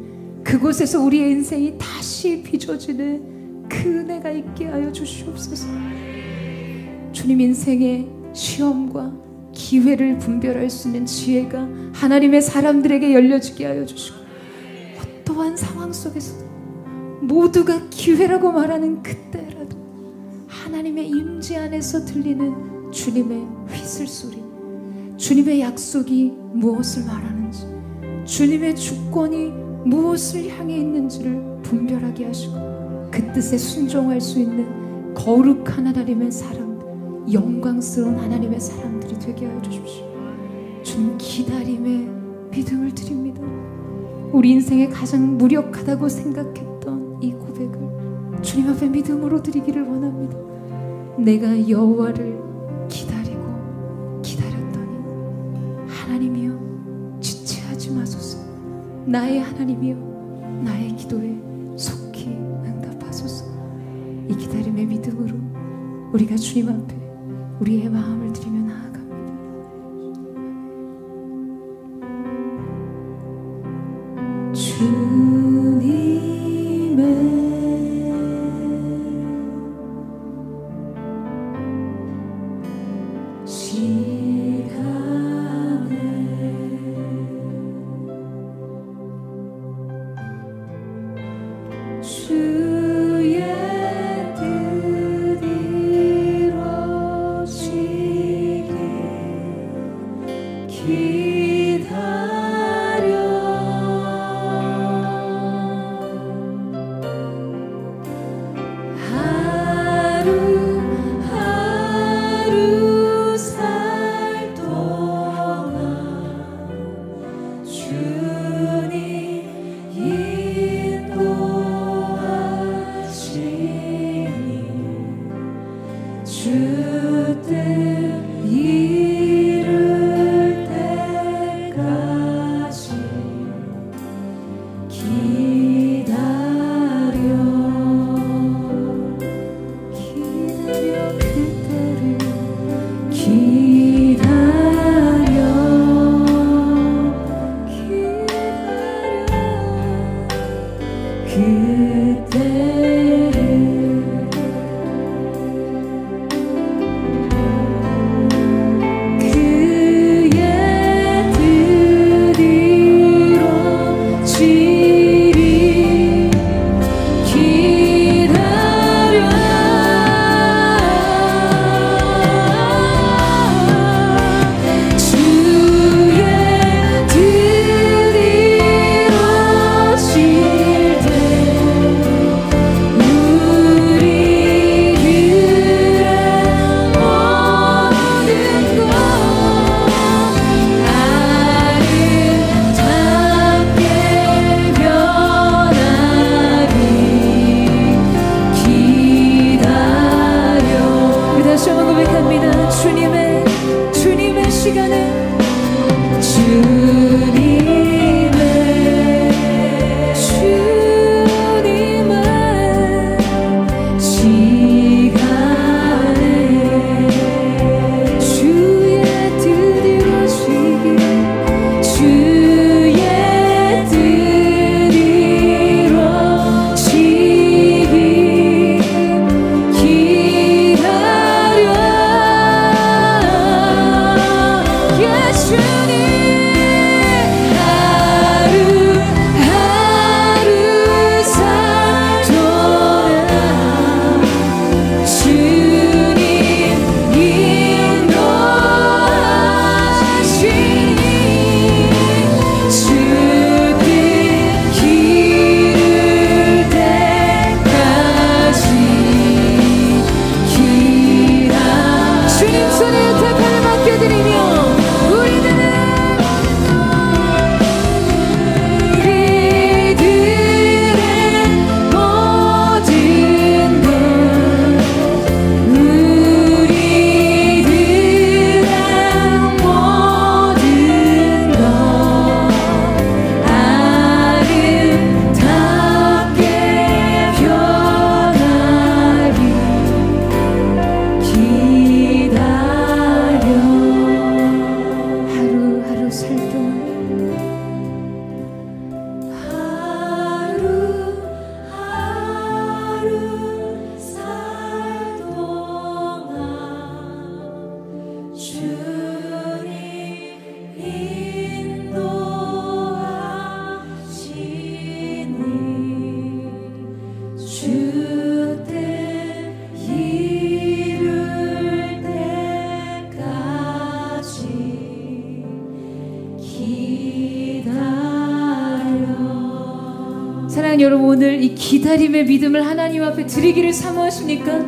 그곳에서 우리의 인생이 다시 빚어지는 그 은혜가 있게 하여 주시옵소서. 주님, 인생의 시험과 기회를 분별할 수 있는 지혜가 하나님의 사람들에게 열려지게 하여 주시고, 어떠한 상황 속에서도 모두가 기회라고 말하는 그때라도 하나님의 임재 안에서 들리는 주님의 휘슬 소리, 주님의 약속이 무엇을 말하는지, 주님의 주권이 무엇을 향해 있는지를 분별하게 하시고 그 뜻에 순종할 수 있는 거룩한 하나님의 사람, 영광스러운 하나님의 사람들이 되게 하여 주십시오. 주님, 기다림의 믿음을 드립니다. 우리 인생에 가장 무력하다고 생각했던 이 고백을 주님 앞에 믿음으로 드리기를 원합니다. 내가 여호와를 기다리고 기다렸더니 하나님이여 지체하지 마소서. 나의 하나님이여 나의 기도에 속히 응답하소서. 이 기다림의 믿음으로 우리가 주님 앞에 우리의 마음을 드리며 나아갑니다. 주님의 주님의 여러분 오늘 이 기다림의 믿음을 하나님 앞에 드리기를 사모하십니까?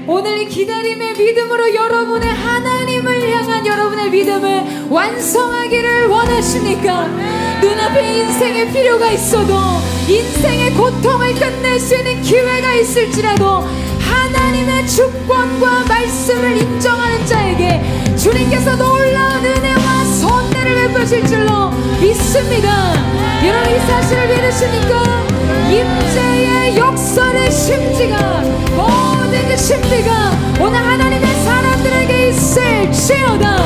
오늘 이 기다림의 믿음으로 여러분의 하나님을 향한 여러분의 믿음을 완성하기를 원하십니까? 눈앞에 인생의 필요가 있어도 인생의 고통을 끝낼 수 있는 기회가 있을지라도 하나님의 주권과 말씀을 인정하는 자에게 주님께서 놀라운 은혜와 선대를 베푸실 줄로 믿습니다. 여러분 이 사실을 믿으십니까? 임재의 역설의 심지가 모든 그 심리가 오늘 하나님의 사람들에게 있을지어다.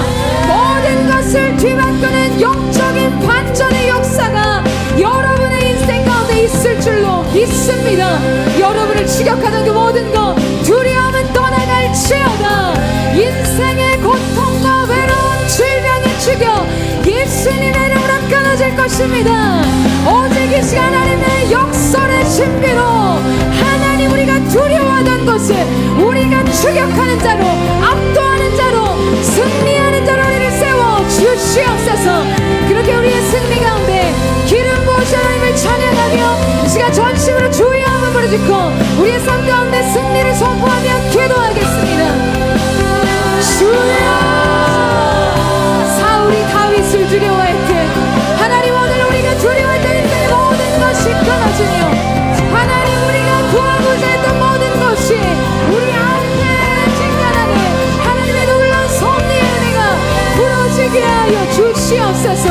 모든 것을 뒤바꾸는 영적인 반전의 역사가 여러분의 인생 가운데 있을 줄로 믿습니다. 여러분을 추격하는 그 모든 것 두려움은 떠나갈지어다. 인생의 고통과 외로움 질병의 추격 예수님의 이름으로 끊어질 것입니다. 오직 이 시간 하나님의 역설의 신비로 하나님 우리가 두려워하던 것을 우리가 추격하는 자로 압도하는 자로 승리하는 자로 우리를 세워 주시옵소서. 그렇게 우리의 승리 가운데 기름 부으신 하나님을 찬양하며 이 시간 전심으로 주의 이름을 부르짖고 우리의 삶 가운데 승리를 선포하며 기도하겠습니다. 주여 사울이 다윗을 두려워할 때 하나님 오늘 우리가 두려워했던 인생의 모든 것이 끊어지며 하나님 우리가 구하고자 했던 모든 것이 우리 앞에 진간하는 하나님의 놀라운 섭리의 은혜가 부러지게 하여 주시옵소서.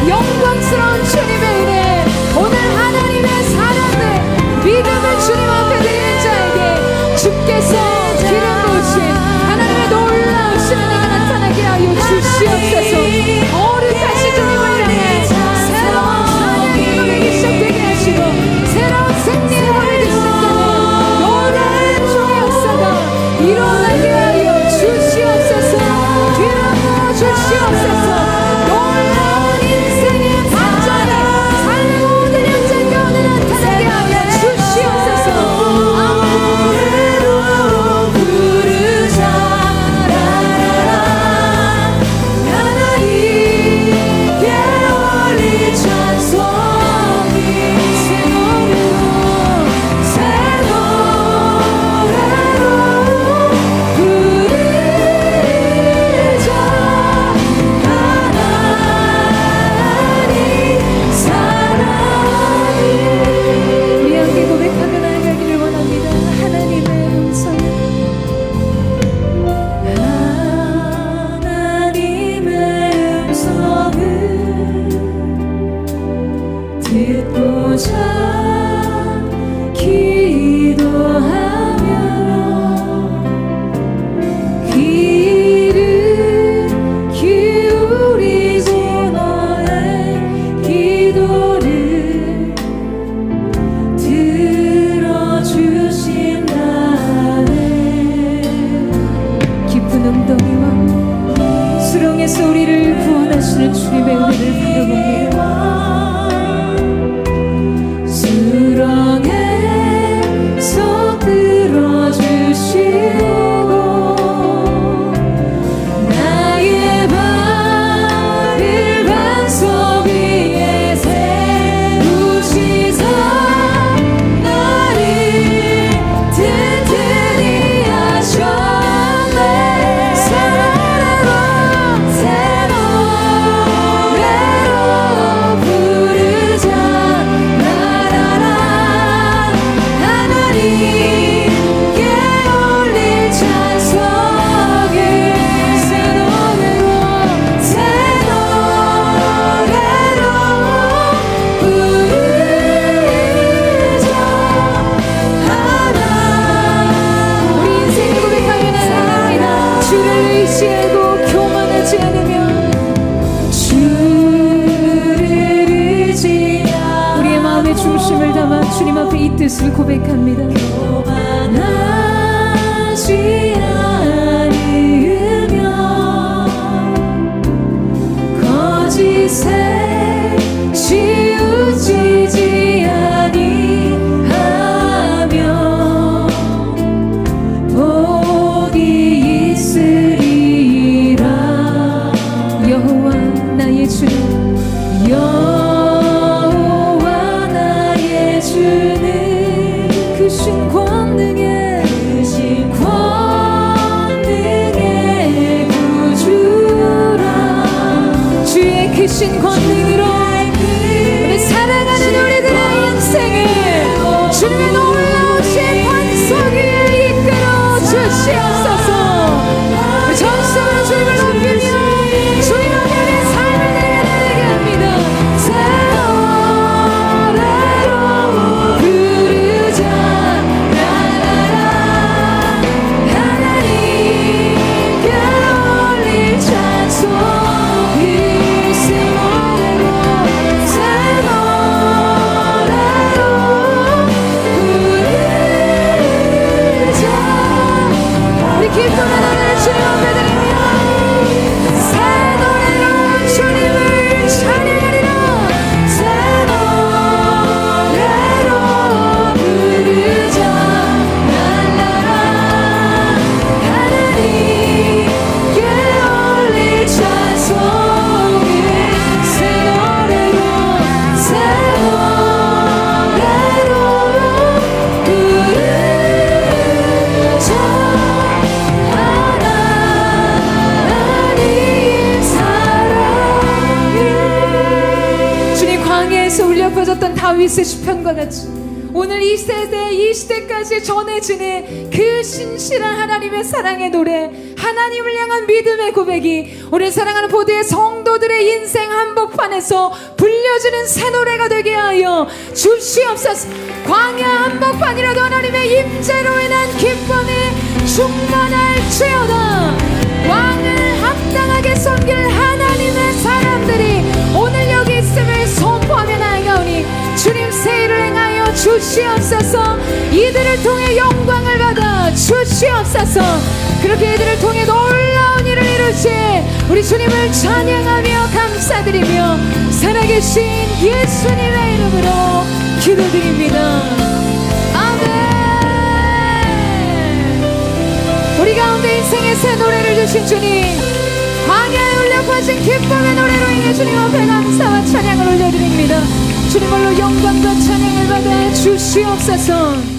영광스러운 주님의 은혜 오늘 하나님의 사랑을 믿음을 주님 앞에 드리는 자에게 주께서 기름 부으신 하나님의 놀라우신 은혜가 나타나게 하여 주시옵소서. 거룩하신 주님을 향해 새로운 찬양의 노래가 시작되게 하시고 새로운 승리를 보여주실 때는 놀라운 주의 역사가 일어나게 하여 주시옵소서. 기름 부어 주시옵소서. 놀라운 인생의 반전이 삶의 모든 현장 가운데 나타나게 하여 주시옵소서. 우리 함께 고백하며 나아가기를 원합니다. 하나님의 음성을 듣고자 기도하며 귀를 기울이고 너의 기도를 들어주신다네. 깊은 웅덩이와 수렁에서 우리를 구원하시는 주님의 은혜를 바라봅니다. 수렁에서 들어주시고 나의 발을 반석 위에 세우시사 나를 튼튼히 하셨네. 새 노래로 부르자 나라라. 하나님께 올릴 찬송을 새 노래로 부르자 하나. 우리 인생을 고백하며 나아갑니다. 주를 의지하고 교만하지 않으며 주를 의지하며 우리의 마음의 중심을 담아 주님 앞에 이 뜻을 고백합니다. 교만하지 않으며 거짓에 치우치지 아니하며 복이 있으리라. 여호와 나의 주님 여호와 나의 주님 높여졌던 다윗의 시편과 같이 오늘 이 세대 이 시대까지 전해지는 그 신실한 하나님의 사랑의 노래, 하나님을 향한 믿음의 고백이 우리 사랑하는 보드의 성도들의 인생 한복판에서 불려지는 새 노래가 되게 하여 주시옵소서. 광야 한복판이라도 하나님의 임재로 인한 기쁨이 충만할지어다. 왕을 합당하게 섬길 하나님의 사람들이 오늘 여기 있음을 선포하며 나아가오니 주님 새 일을 행하여 주시옵소서. 이들을 통해 영광을 받아 주시옵소서. 그렇게 이들을 통해 놀라운 일을 이루시 우리 주님을 찬양하며 감사드리며 살아계신 예수님의 이름으로 기도드립니다. 아멘. 우리 가운데 인생의 새 노래를 주신 주님, 광야에 울려 퍼진 기쁨의 노래로 인해 주님 앞에 감사와 찬양을 올려드립니다. 주님 홀로 영광과 찬양을 받아 주시옵소서.